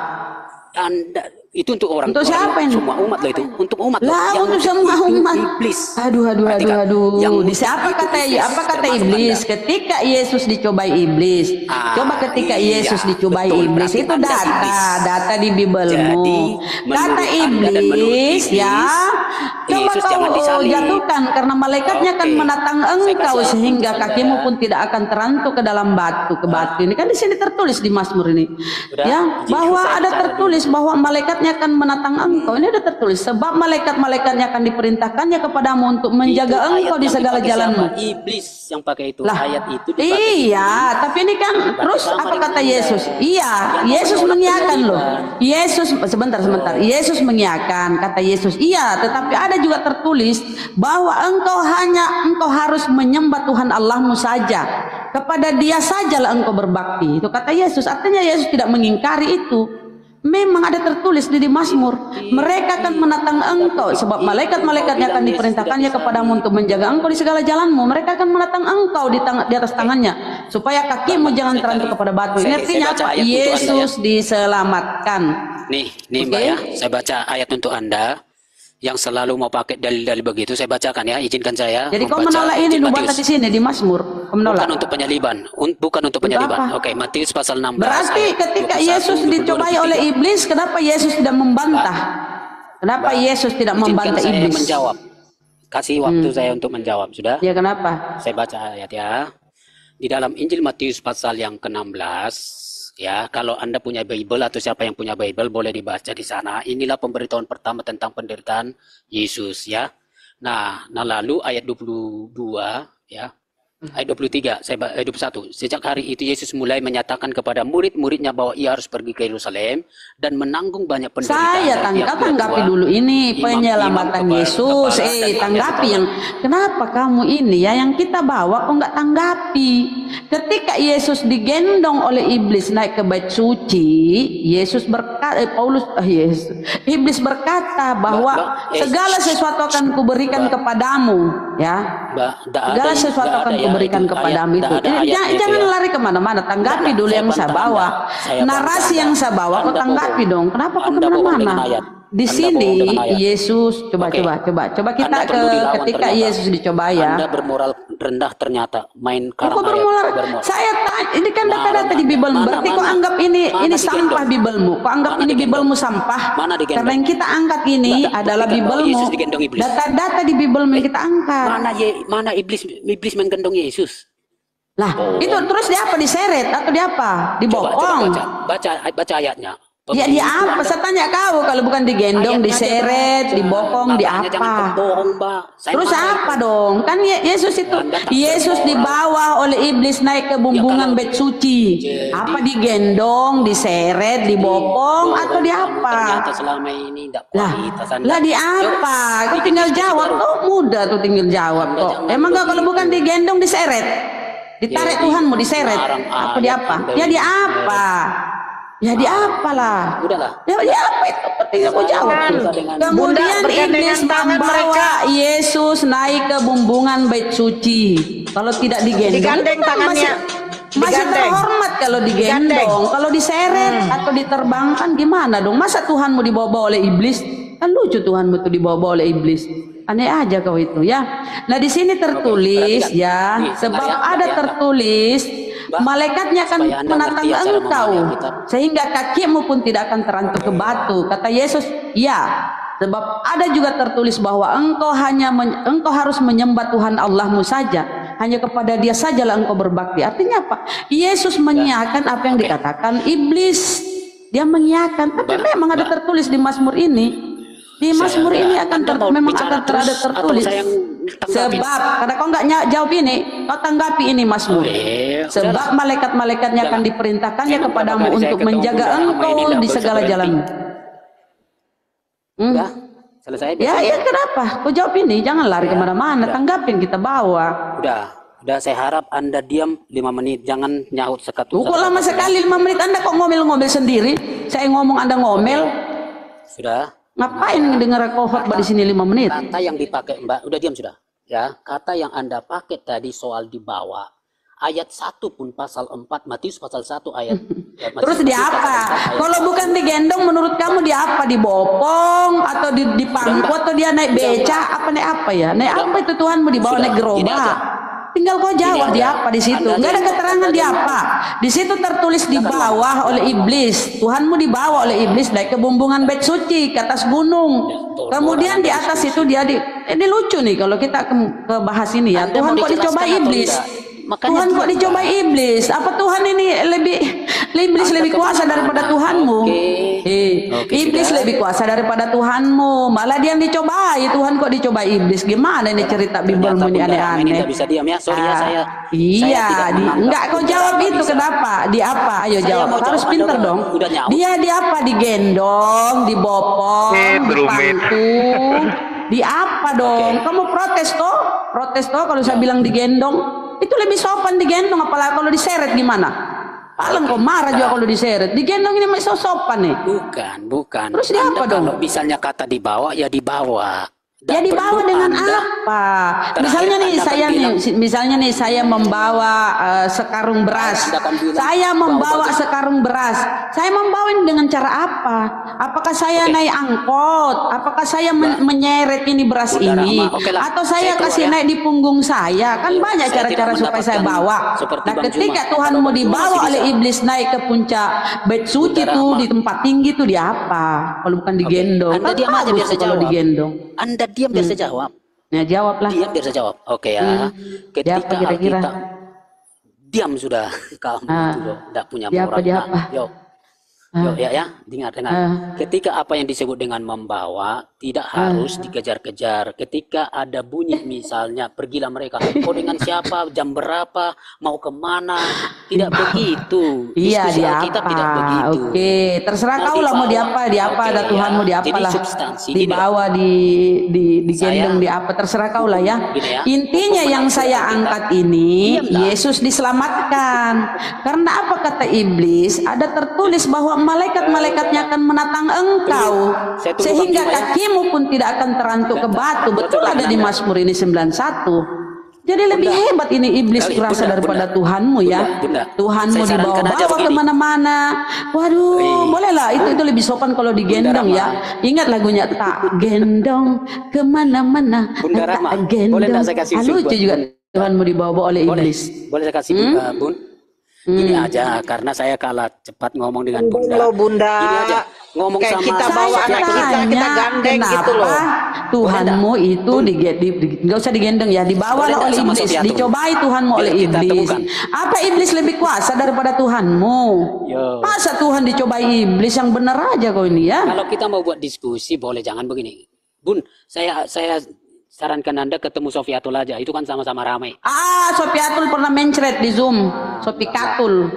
Itu untuk orang, untuk siapa ini? Semua umat lah itu, untuk umat lah, untuk semua umat. Iblis. Aduh. Di siapa kata iblis? Ketika Yesus dicobai iblis. Coba ketika Yesus dicobai iblis, itu data di Bibelmu. Kata iblis ya. coba Yesus kau jangan disalib. jatuhkan karena malaikatnya akan Oke. menatang Saya engkau kasih sehingga contoh, kakimu Anda. pun tidak akan terantuk ke dalam batu ke batu. Ini kan di sini tertulis di Mazmur ini. Udah, Ya, izin bahwa saya ada bicara tertulis bahwa malaikatnya akan menatang engkau. Ini ada tertulis sebab malaikat-malaikatnya akan diperintahkannya kepadamu untuk menjaga Itu engkau ayat di yang segala dipakai jalanmu. siapa? Iblis yang pakai itu. Lah, Ayat itu dipakai. iya, tapi ini kan terus sama apa dengan kata Anda. Yesus? Iya, Yang Yesus menolak mengiyakan loh. penyaliban. Yesus sebentar. Yesus mengiyakan kata Yesus. Iya, tetapi ada juga tertulis bahwa engkau harus menyembah Tuhan Allahmu saja. Kepada Dia sajalah engkau berbakti. Itu kata Yesus. Artinya Yesus tidak mengingkari itu. Memang ada tertulis di Mazmur. Mereka akan menatang engkau sebab malaikat-malaikatnya akan diperintahkannya kepadamu untuk menjaga engkau di segala jalanmu. Mereka akan menatang engkau di atas tangannya supaya kakimu jangan terantuk kepada batu. Ini artinya apa? Yesus diselamatkan. Nih Mbak ya, saya baca ayat untuk Anda yang selalu mau pakai dalil-dalil begitu. Saya bacakan ya, izinkan saya. Jadi kau membaca menolak ini Injil buat Matius. di sini di Mazmur. Kau menolak. Bukan untuk penyaliban, bukan untuk penyaliban. apa? Oke, Matius pasal 16. Berarti ayat ketika 21, Yesus 22, dicobai 23. oleh iblis, kenapa Yesus tidak membantah? Kenapa Yesus tidak Izinkan membantah saya iblis? menjawab. Kasih waktu saya untuk menjawab, sudah? Ya kenapa? Saya baca ayat ya. Di dalam Injil Matius pasal yang ke-16, ya, kalau Anda punya Bible atau siapa yang punya Bible boleh dibaca di sana. Inilah pemberitahuan pertama tentang penderitaan Yesus, ya. Nah lalu ayat 22, ya. Ayat 23, ayat 21. Sejak hari itu Yesus mulai menyatakan kepada murid-muridnya bahwa ia harus pergi ke Yerusalem dan menanggung banyak penderitaan. Saya tanggapi dulu ini penyelamatan Yesus. Tanggapi yang kenapa kamu ini ya yang kita bawa kok nggak tanggapi? Ketika Yesus digendong oleh iblis naik ke bait suci, Yesus berkata, iblis berkata bahwa segala sesuatu akan kuberikan kepadamu, ya. Segala sesuatu akan kuberikan kepadamu itu. Jangan lari kemana-mana. Tanggapi dulu yang saya bawa. Narasi yang saya bawa, kau tanggapi dong. Kenapa kau kemana-mana? Di sini Yesus coba kita ketika Yesus dicoba ya. Anda bermoral rendah ternyata main karang Kok bermoral? Saya tanya, ini kan data-data di Biblemu. Berarti kok anggap ini sampah Biblemu? Kok anggap ini Biblemu sampah? Karena yang kita angkat ini adalah Biblemu. Data-data di Biblemu yang kita angkat. Mana iblis menggendong Yesus? Lah, itu terus dia apa? Diseret atau dia apa? Dibokong? Baca ayatnya. Ya dia apa? Saya tanya kau, kalau bukan digendong, diseret, dibokong, di apa? Terus apa dong? Kan Yesus itu, Yesus dibawa oleh iblis naik ke bumbungan bait suci. Apa digendong, diseret, dibokong, atau di apa? Selama ini Lah di apa? Kau tinggal jawab. Oh mudah tuh tinggal jawab kok. Emang kau kalau bukan digendong, diseret? Ditarik Tuhanmu, diseret? Apa di apa? Ya di apa? Ya di apalah. Udahlah. Ya di apa itu? Penting aku jawab. Kemudian iblis membawa Yesus naik ke bumbungan bait suci. Kalau tidak digendong, digandeng tangannya. masih terhormat kalau digendong. Kalau diseret atau diterbangkan gimana dong? Masa Tuhanmu dibawa oleh iblis? Kan lucu Tuhanmu itu dibawa oleh iblis. Aneh aja kau itu ya. Nah di sini tertulis ya, sebab ada tertulis. Malaikatnya akan menatang engkau sehingga kakimu pun tidak akan terantuk ke batu. Kata Yesus, ya, sebab ada juga tertulis bahwa engkau harus menyembah Tuhan Allahmu saja. Hanya kepada Dia sajalah engkau berbakti. Artinya apa? Yesus mengiyakan apa yang dikatakan iblis. Dia mengiyakan, tapi memang ada tertulis di Mazmur ini. Di Mazmur ini memang akan terada tertulis. Sebab karena kau nggak jawab ini, kau tanggapi ini Mazmur. Sebab malaikat-malaikatnya akan diperintahkannya kepadamu untuk menjaga engkau di segala jalanmu. Selesai. Ya kenapa? Kau jawab ini, jangan lari kemana-mana. Tanggapin kita bawa. Udah saya harap Anda diam 5 menit, jangan nyaut sekatu. Kok lama sekali 5 menit? Anda kok ngomel-ngomel sendiri? Saya ngomong Anda ngomel. Sudah. Ngapain dengar kau khotbah di sini 5 menit? Kata yang dipakai Mbak, udah diam sudah. Ya, kata yang Anda pakai tadi soal dibawa. Ayat 1 pun pasal 4, Matius pasal 1 ayat. Terus di apa? Kalau bukan digendong menurut kamu di apa? Dibopong atau dipangku atau dia naik beca? Apa naik apa ya? Naik apa itu Tuhanmu dibawa naik gerobak? Tinggal kau jawab di apa di situ. Enggak ada keterangan di apa. Di situ tertulis di bawah oleh iblis. Tuhanmu dibawa oleh iblis naik ke bumbungan bait suci ke atas gunung. Kemudian di atas itu dia ini lucu nih kalau kita ke bahas ini ya. Tuhan kok dicoba iblis. Tuhan kok dicoba iblis? Apa Tuhan ini iblis lebih kuasa daripada Tuhanmu? Iblis lebih kuasa daripada Tuhanmu. Malah dia yang dicobai. Tuhan kok dicoba iblis? Gimana ini cerita Bibelmu ini aneh-aneh? Bisa diam ya, sorry ya saya. Iya, enggak kau jawab itu kenapa? Di apa? Ayo jawab. Harus pinter dong. Dia di apa? Digendong, dibopong, dipantung. Di apa dong? Kamu protes toh? Protes toh kalau saya bilang digendong? Itu lebih sopan digendong, apalagi kalau diseret gimana? Paling kau marah juga kalau diseret. Digendong ini masih sopan nih. Bukan. Terus dia apa dong? Kalau misalnya kata dibawa, ya dibawa. Ya dibawa dengan apa? Misalnya nih saya membawa sekarung beras. Saya membawa sekarung beras. Saya membawa dengan cara apa? Apakah saya naik angkot? Apakah saya menyeret ini beras ini? Atau saya kasih naik di punggung saya? Kan banyak cara-cara supaya saya bawa. Nah, ketika Tuhanmu dibawa oleh iblis naik ke puncak bait suci tuh di tempat tinggi tuh dia apa? Kalau bukan digendong. Anda diam aja biar saya kalau jawab. digendong. Anda diam biar saya jawab. Ya jawablah. Diam biar saya jawab. Oke ya. Ketika kira-kira? kita diam sudah kamu itu tidak punya moral. Yuk ya, dengar. Ketika apa yang disebut dengan membawa tidak harus dikejar-kejar. Ketika ada bunyi misalnya pergilah mereka. Oh dengan siapa? Jam berapa? Mau kemana? Tidak begitu. Iya di apa? Kita tidak begitu. Oke, terserah kau lah mau di apa ada Tuhanmu di apa lah. Dibawa digendong di apa terserah kau lah ya. Intinya yang saya angkat ini Yesus diselamatkan. Karena apa kata iblis? Ada tertulis bahwa malaikat-malaikatnya akan menatang engkau sehingga kakimu pun tidak akan terantuk ke batu. Betul ada di Mazmur ini 91. Jadi lebih hebat ini iblis berasa daripada Tuhanmu ya. Tuhanmu dibawa-bawa kemana-mana. Waduh, bolehlah itu lebih sopan kalau digendong ya. Ingat lagunya tak gendong kemana-mana. Tak gendong. Lucu juga Tuhanmu dibawa oleh iblis. Boleh saya kasih Bun? Ini aja karena saya kalah cepat ngomong dengan Bunda. Bunda. Ini aja ngomong kayak sama kita bawa anak kita gandeng gitu loh. Tuhanmu itu nggak usah digendong ya, dibawalah oleh iblis, dicobai Tuhanmu oleh iblis. Apa iblis lebih kuasa daripada Tuhanmu? Masa Tuhan dicobai iblis? Yang benar aja kau ini ya. Kalau kita mau buat diskusi boleh, jangan begini. Bun, saya sarankan Anda ketemu Sofiatul aja, itu kan sama-sama ramai. Sofiatul pernah mencret di Zoom. Sofiatul.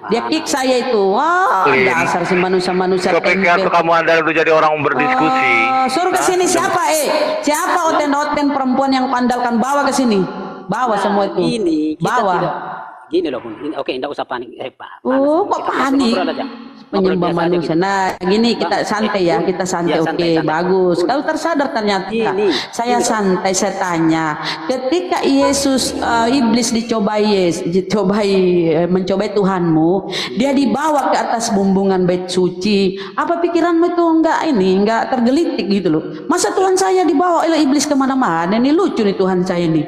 Dia kick saya itu. Wah, dasar si manusia-manusia. Sofiatul kamu Anda udah jadi orang berdiskusi. Suruh ke sini siapa Siapa oten-oten perempuan yang pandalkan, bawa ke sini. Bawa semua itu. Bawa. Gini loh Bun. Oke, enggak usah panik. Kok panik? Penyembah manusia. Nah, gini kita santai ya, kita santai. Oke, bagus. Kau tersadar ternyata. Saya santai, saya tanya. Ketika Yesus iblis mencobai Tuhanmu, dia dibawa ke atas bumbungan bait suci. Apa pikiranmu itu enggak tergelitik gitu loh. Masa Tuhan saya dibawa oleh iblis kemana-mana? Ini lucu nih Tuhan saya ini.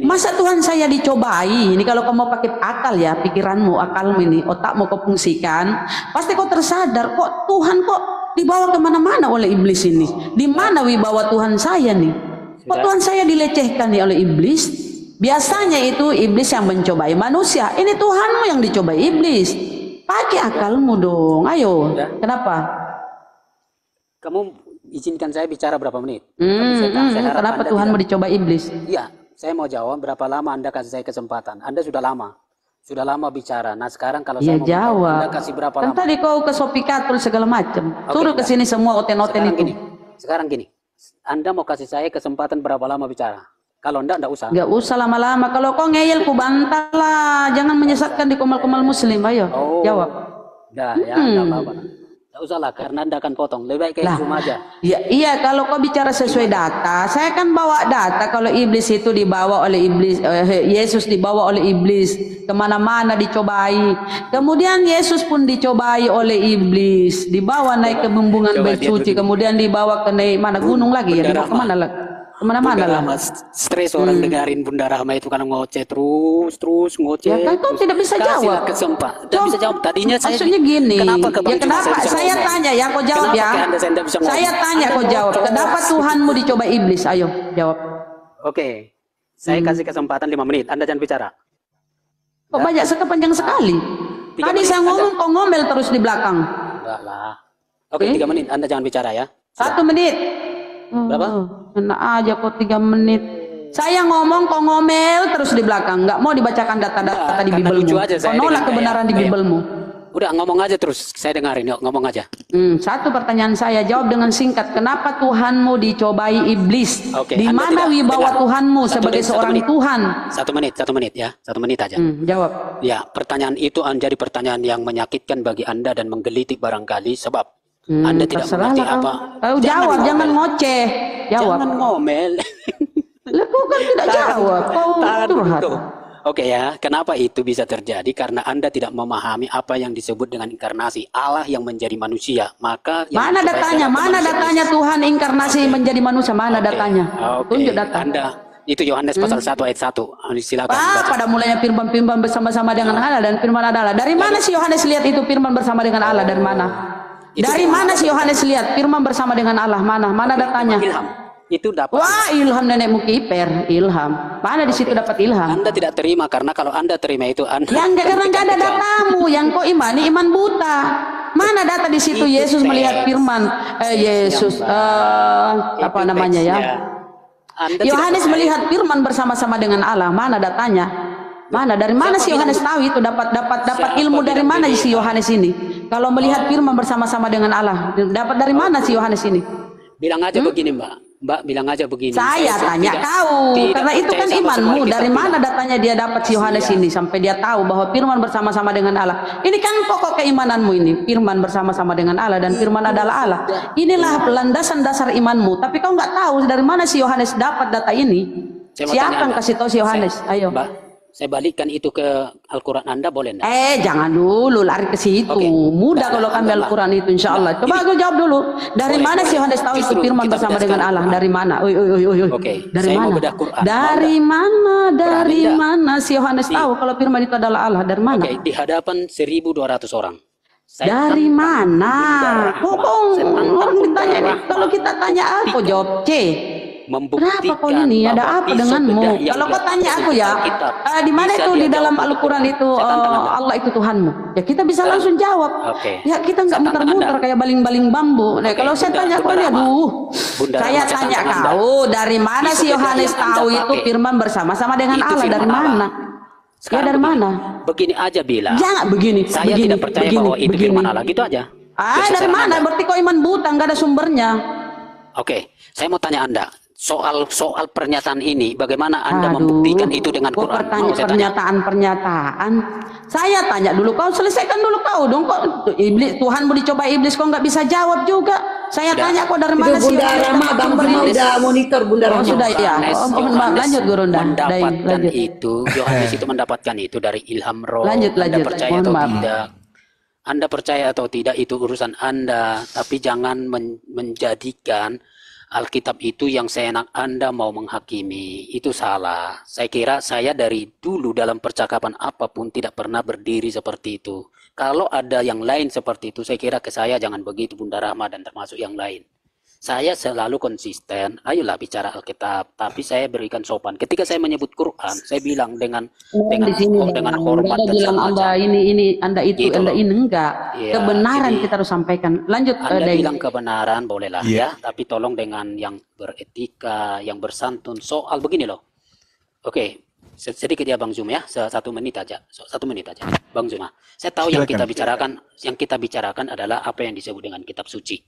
Masa Tuhan saya dicobai? Ini kalau kamu pakai akal ya, pikiranmu, akalmu ini, otakmu kau fungsikan, pasti kau tersadar kok Tuhan kok dibawa kemana-mana oleh iblis ini. Di mana wibawa Tuhan saya nih? Kok Tuhan saya dilecehkan nih oleh iblis? Biasanya itu iblis yang mencobai manusia. Ini Tuhanmu yang dicobai iblis. Pakai akalmu dong. Ayo. Kenapa? Kamu izinkan saya bicara berapa menit? Kenapa Tuhanmu dicoba iblis? Iya, saya mau jawab berapa lama Anda kasih saya kesempatan. Anda sudah lama bicara. Nah sekarang kalau saya mau jawab. Anda kasih berapa lama? Tadi kau ke Sofiatul segala macam. Suruh ke sini semua oten-oten itu. Sekarang gini. Anda mau kasih saya kesempatan berapa lama bicara? Kalau enggak usah. Enggak usah lama-lama. Kalau kau ngeyel ku bantah lah. Jangan menyesatkan di komal-komal muslim. Ayo, jawab. Enggak apa-apa. Enggak usah lah, karena Anda akan potong. Lebih baik kayak Zoom aja. Iya, kalau kau bicara sesuai data, saya kan bawa data. Kalau iblis itu dibawa oleh iblis, Yesus dibawa oleh iblis kemana-mana dicobai. Kemudian Yesus pun dicobai oleh iblis, dibawa naik ke bumbungan bait suci, kemudian dibawa ke naik mana gunung lagi ya, dibawa kemana lagi? Kemana-mana Bunda lah. Rahma stres orang dengerin Bunda Rahma itu karena ngoceh terus ngoceh. Ya kan kau tidak bisa jawab. Tidak bisa jawab. Tadinya saya Maksudnya gini. Kenapa ke Bang Ya kenapa? Juma bisa Saya ngomong? tanya ya, kau jawab Kenapa ya. ke Anda saya tidak bisa ngomong? Saya tanya, kau Anda jawab. ngoceh. Kenapa Tuhanmu dicoba iblis? Ayo, jawab. Oke. Saya kasih kesempatan 5 menit. Anda jangan bicara. Kok banyak panjang sekali? 3 Tadi menit saya aja. ngomong, kau ngomel terus di belakang. Enggak lah. Oke, 3 menit. Anda jangan bicara ya. 1 menit. Berapa? Enak aja kok 3 menit. Saya ngomong, kau ngomel terus di belakang. Nggak mau dibacakan data-data di karena lucu Bibelmu. aja saya Kau nolak dengan kebenaran di kayak- Bibelmu. Udah ngomong aja terus. Saya dengarin yuk, ngomong aja. Satu pertanyaan saya, jawab dengan singkat. Kenapa Tuhanmu dicobai iblis? Oke, Di Anda mana tidak wibawa dengar. Tuhanmu 1 sebagai menit, 1 seorang menit. Tuhan? 1 menit ya. 1 menit aja. Jawab. Ya, pertanyaan itu menjadi pertanyaan yang menyakitkan bagi Anda dan menggelitik barangkali sebab Anda tidak Terserah mengerti lah kau. apa. Kau jawab, jangan ngoceh. Jawab. Jangan ngomel. Lah kau kan tidak jawab. Kau Tahan curhat. dulu. Oke ya, kenapa itu bisa terjadi? Karena Anda tidak memahami apa yang disebut dengan inkarnasi, Allah yang menjadi manusia. Maka yang Mana dicobai datanya? adalah Mana manusia. datanya Tuhan inkarnasi menjadi manusia? Mana datanya? Oke, Tunjuk data. Anda itu Yohanes pasal 1 ayat 1. Silakan baca. Pada mulanya firman bersama-sama dengan Allah dan firman adalah. Dari mana si Yohanes lihat itu firman bersama dengan Allah? Dari mana? Dari mana si Yohanes lihat firman bersama dengan Allah? Mana datanya? Ilham. Itu dapat. Wah, ilham nenekmu kiper, ilham. Mana di situ dapat ilham? Anda tidak terima karena kalau Anda terima itu Anda. Ya enggak, karena enggak ada datamu. Yang kau imani iman buta. Mana data di situ Itu Yesus tes. melihat firman? Yesus apa Itu namanya ya? teksnya. Anda tidak Yohanes percaya. melihat firman bersama-sama dengan Allah. Mana datanya? Mana? Dari mana si Yohanes tahu itu? Dapat ilmu dari mana si Yohanes ini? Kalau melihat firman bersama-sama dengan Allah, dapat dari mana si Yohanes ini? Bilang aja begini, Mbak bilang aja begini. Saya tanya tidak- kau, tidak karena itu percaya kan sama semua imanmu. Alkitab Dari mana bilang. datanya dia dapat si Yohanes ini sampai dia tahu bahwa firman bersama-sama dengan Allah. Ini kan pokok keimananmu ini, firman bersama-sama dengan Allah dan firman adalah Allah. Inilah landasan dasar imanmu. Tapi kau nggak tahu dari mana si Yohanes dapat data ini. Saya mau Siapa tanya yang Anda. kasih tahu si Yohanes? Ayo. Mbak, saya balikkan itu ke Al-Quran Anda boleh enggak? Jangan dulu lari ke situ. Oke. Mudah Nah, kalau ambil nah, Al-Quran itu insya Allah. Coba aku jawab dulu. Dari Boleh, mana boleh. si Yohanes tahu itu Justru firman kita bersama bedah dengan sekarang Allah? Quran. Dari mana? Oi. Oke, Dari saya mau mana? bedah Quran. Dari mana? Dari Berani mana si Yohanes tahu kalau firman itu adalah Allah? Dari mana? Oke, di hadapan 1.200 orang. Saya Dari tantang mana? Bunda Rahma. Kok Saya tantang orang Bunda ditanya ini? Rahma. Kalau kita tanya aku jawab C. Membuktikan Kenapa kau ini? Ada bahwa apa pisau denganmu? bedah yang Kalau kau di tanya atas aku ya, Alkitab di mana bisa itu dia di dalam jawab. Al-Quran itu Saya tantang Anda. Allah itu Tuhanmu? Ya kita bisa langsung jawab. Oke. Ya kita nggak Saya tantang muter-muter Anda. kayak baling-baling bambu. Nah Oke, kalau saya Bunda- tanya kau Bunda ini, Rahma. aduh, Bunda saya Rahma, saya tanya tantang Anda. kau dari mana Pisau si bedah Yohanes yang Anda tahu itu pakai. firman bersama-sama dengan Itu Allah? firman Dari Allah. mana? Ya Sekarang dari begini. mana? Begini aja bilang. Jangan begini. Saya begini, tidak percaya begini, bahwa itu begini. firman Allah. Gitu aja. Dari Terserah mana? Anda. Berarti kau iman buta, nggak ada sumbernya. Oke, saya mau tanya Anda. Soal pernyataan ini, bagaimana Anda Aduh, membuktikan itu dengan kok Quran? bertanya Mau saya tanya. pernyataan. Saya tanya dulu, kau selesaikan dulu kau dong. Kok iblis Tuhanmu dicoba iblis, kok nggak bisa jawab juga? Saya Sudah. tanya kok dari Itu mana sih? Bunda Yohanes Rahma, dapat Bang sumber Juma iblis? udah monitor Bunda Oh Rahma. sudah ya. Yohanes Lanjut guru Nda. mendapatkan Lanjut. itu, Yohanes itu mendapatkan itu dari ilham roh. Lanjut. Anda percaya Mohon atau maaf. tidak? Anda percaya atau tidak itu urusan Anda, tapi jangan menjadikan Alkitab itu yang seenak Anda mau menghakimi. Itu salah. Saya kira saya dari dulu dalam percakapan apapun tidak pernah berdiri seperti itu. Kalau ada yang lain seperti itu, saya kira ke saya jangan begitu Bunda Rahma dan termasuk yang lain. Saya selalu konsisten, ayolah bicara Alkitab, tapi saya berikan sopan. Ketika saya menyebut Quran, saya bilang dengan Di sini dengan Bang. hormat Nggak ada dan bilang segala Anda macam. ini Anda itu Gitu Anda loh. ini enggak. Iya, Kebenaran jadi kita harus sampaikan. Lanjut Anda Day. bilang kebenaran bolehlah Iya. ya, tapi tolong dengan yang beretika, yang bersantun. Soal begini loh. Oke, sedikit ya Bang Zum ya, 1 menit aja. 1 menit aja. Bang Zum, saya tahu yang Silakan. kita bicarakan adalah apa yang disebut dengan kitab suci.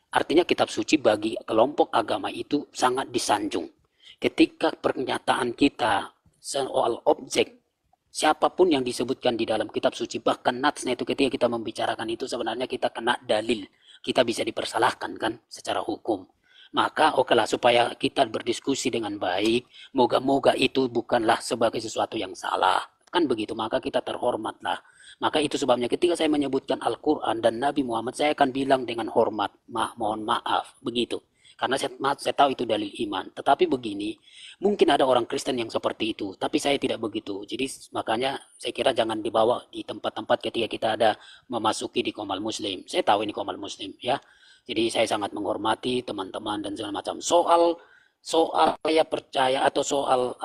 Artinya kitab suci bagi kelompok agama itu sangat disanjung. Ketika pernyataan kita soal objek, siapapun yang disebutkan di dalam kitab suci, bahkan natsnya itu ketika kita membicarakan itu sebenarnya kita kena dalil. Kita bisa dipersalahkan kan secara hukum. Maka okelah supaya kita berdiskusi dengan baik, moga-moga itu bukanlah sebagai sesuatu yang salah. Kan begitu, maka kita terhormatlah. Maka itu sebabnya ketika saya menyebutkan Al-Quran dan Nabi Muhammad, saya akan bilang dengan hormat, mohon maaf, begitu. Karena saya tahu itu dalil iman. Tetapi begini, mungkin ada orang Kristen yang seperti itu, tapi saya tidak begitu. Jadi makanya saya kira jangan dibawa di tempat-tempat ketika kita ada memasuki di Qomal Muslim. Saya tahu ini Qomal Muslim ya. Jadi saya sangat menghormati teman-teman dan segala macam. Soal saya percaya atau soal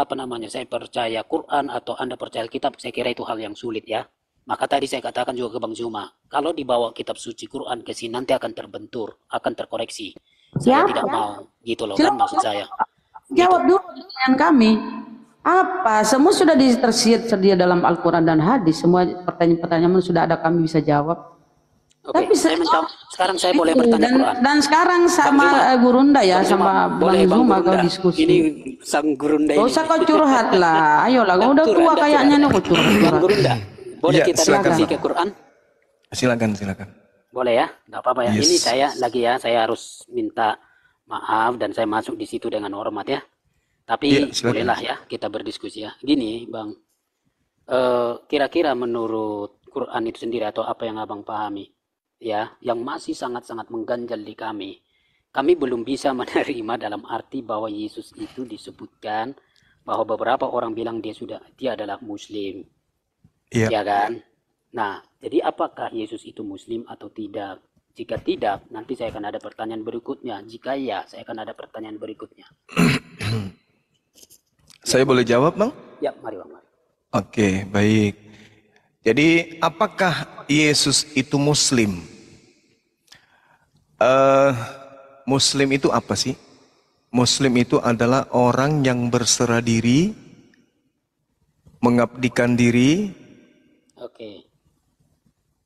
saya percaya Quran atau Anda percaya kitab, saya kira itu hal yang sulit ya. Maka tadi saya katakan juga ke Bang Zuma, kalau dibawa kitab suci Quran ke sini nanti akan terbentur, akan terkoreksi. Saya tidak mau, gitu loh kan maksud saya. Jawab dulu pertanyaan kami. Apa? Semua sudah tersedia dalam Al-Quran dan hadis. Semua pertanyaan-pertanyaan sudah ada, kami bisa jawab. Oke, Tapi sekarang saya boleh bertanya Quran. Dan sekarang sama Gurunda ya, sama Bang Zuma kau diskusi. Ini sang Gurunda ini. Gak usah kau curhat lah. Ayolah, kau udah tua kayaknya nih kau curhat. Bang Gurunda. Boleh Ya, kita diskusi ke Quran? Silakan. Boleh ya, nggak apa-apa ya. Yes. Ini saya harus minta maaf dan saya masuk di situ dengan hormat ya. Tapi bolehlah ya kita berdiskusi ya. Gini Bang, kira-kira menurut Quran itu sendiri atau apa yang Abang pahami ya, yang masih sangat-sangat mengganjal di kami belum bisa menerima dalam arti bahwa Yesus itu disebutkan bahwa beberapa orang bilang dia adalah Muslim. Ya kan? Nah, jadi apakah Yesus itu Muslim atau tidak? Jika tidak, nanti saya akan ada pertanyaan berikutnya. Jika ya, saya akan ada pertanyaan berikutnya. Saya boleh jawab, Bang? Ya, mari Bang. Mari. Oke, baik. Jadi, apakah Yesus itu Muslim? Muslim itu apa sih? Muslim itu adalah orang yang berserah diri, mengabdikan diri,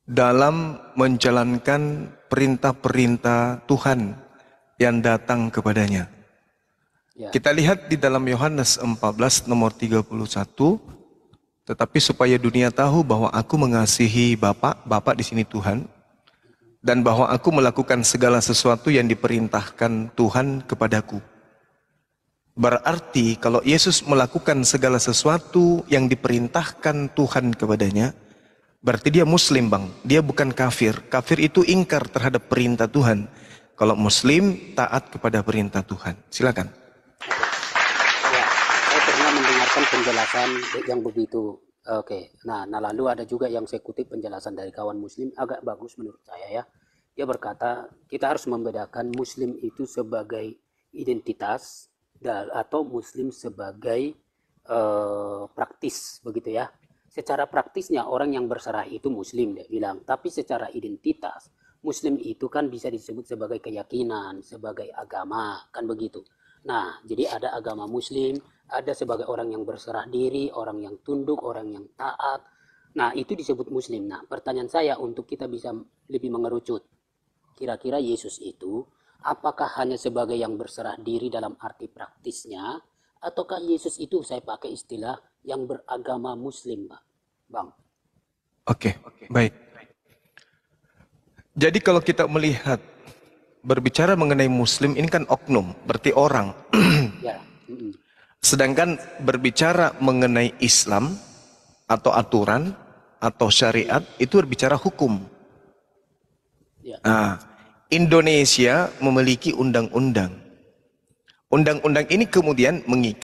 dalam menjalankan perintah-perintah Tuhan yang datang kepadanya. Ya. Kita lihat di dalam Yohanes 14 nomor 31, tetapi supaya dunia tahu bahwa aku mengasihi Bapa di sini Tuhan, dan bahwa aku melakukan segala sesuatu yang diperintahkan Tuhan kepadaku. Berarti kalau Yesus melakukan segala sesuatu yang diperintahkan Tuhan kepadanya, berarti dia Muslim, Bang. Dia bukan kafir. Kafir itu ingkar terhadap perintah Tuhan. Kalau Muslim taat kepada perintah Tuhan. Silakan. Ya, saya pernah mendengarkan penjelasan yang begitu. Nah lalu ada juga yang saya kutip penjelasan dari kawan Muslim agak bagus menurut saya ya. Dia berkata kita harus membedakan Muslim itu sebagai identitas atau Muslim sebagai praktis begitu ya. Secara praktisnya orang yang berserah itu Muslim dia bilang, tapi secara identitas Muslim itu kan bisa disebut sebagai keyakinan, sebagai agama, kan begitu. Nah, jadi ada agama Muslim, ada sebagai orang yang berserah diri, orang yang tunduk, orang yang taat. Nah, itu disebut Muslim. Nah, pertanyaan saya untuk kita bisa lebih mengerucut. Kira-kira Yesus itu apakah hanya sebagai yang berserah diri dalam arti praktisnya, ataukah Yesus itu saya pakai istilah yang beragama Muslim, Bang? Oke, baik. Jadi kalau kita melihat berbicara mengenai Muslim ini kan oknum, berarti orang. Ya. Sedangkan berbicara mengenai Islam atau aturan atau syariat itu berbicara hukum. Ya. Nah, Indonesia memiliki undang-undang. Undang-undang ini kemudian mengikat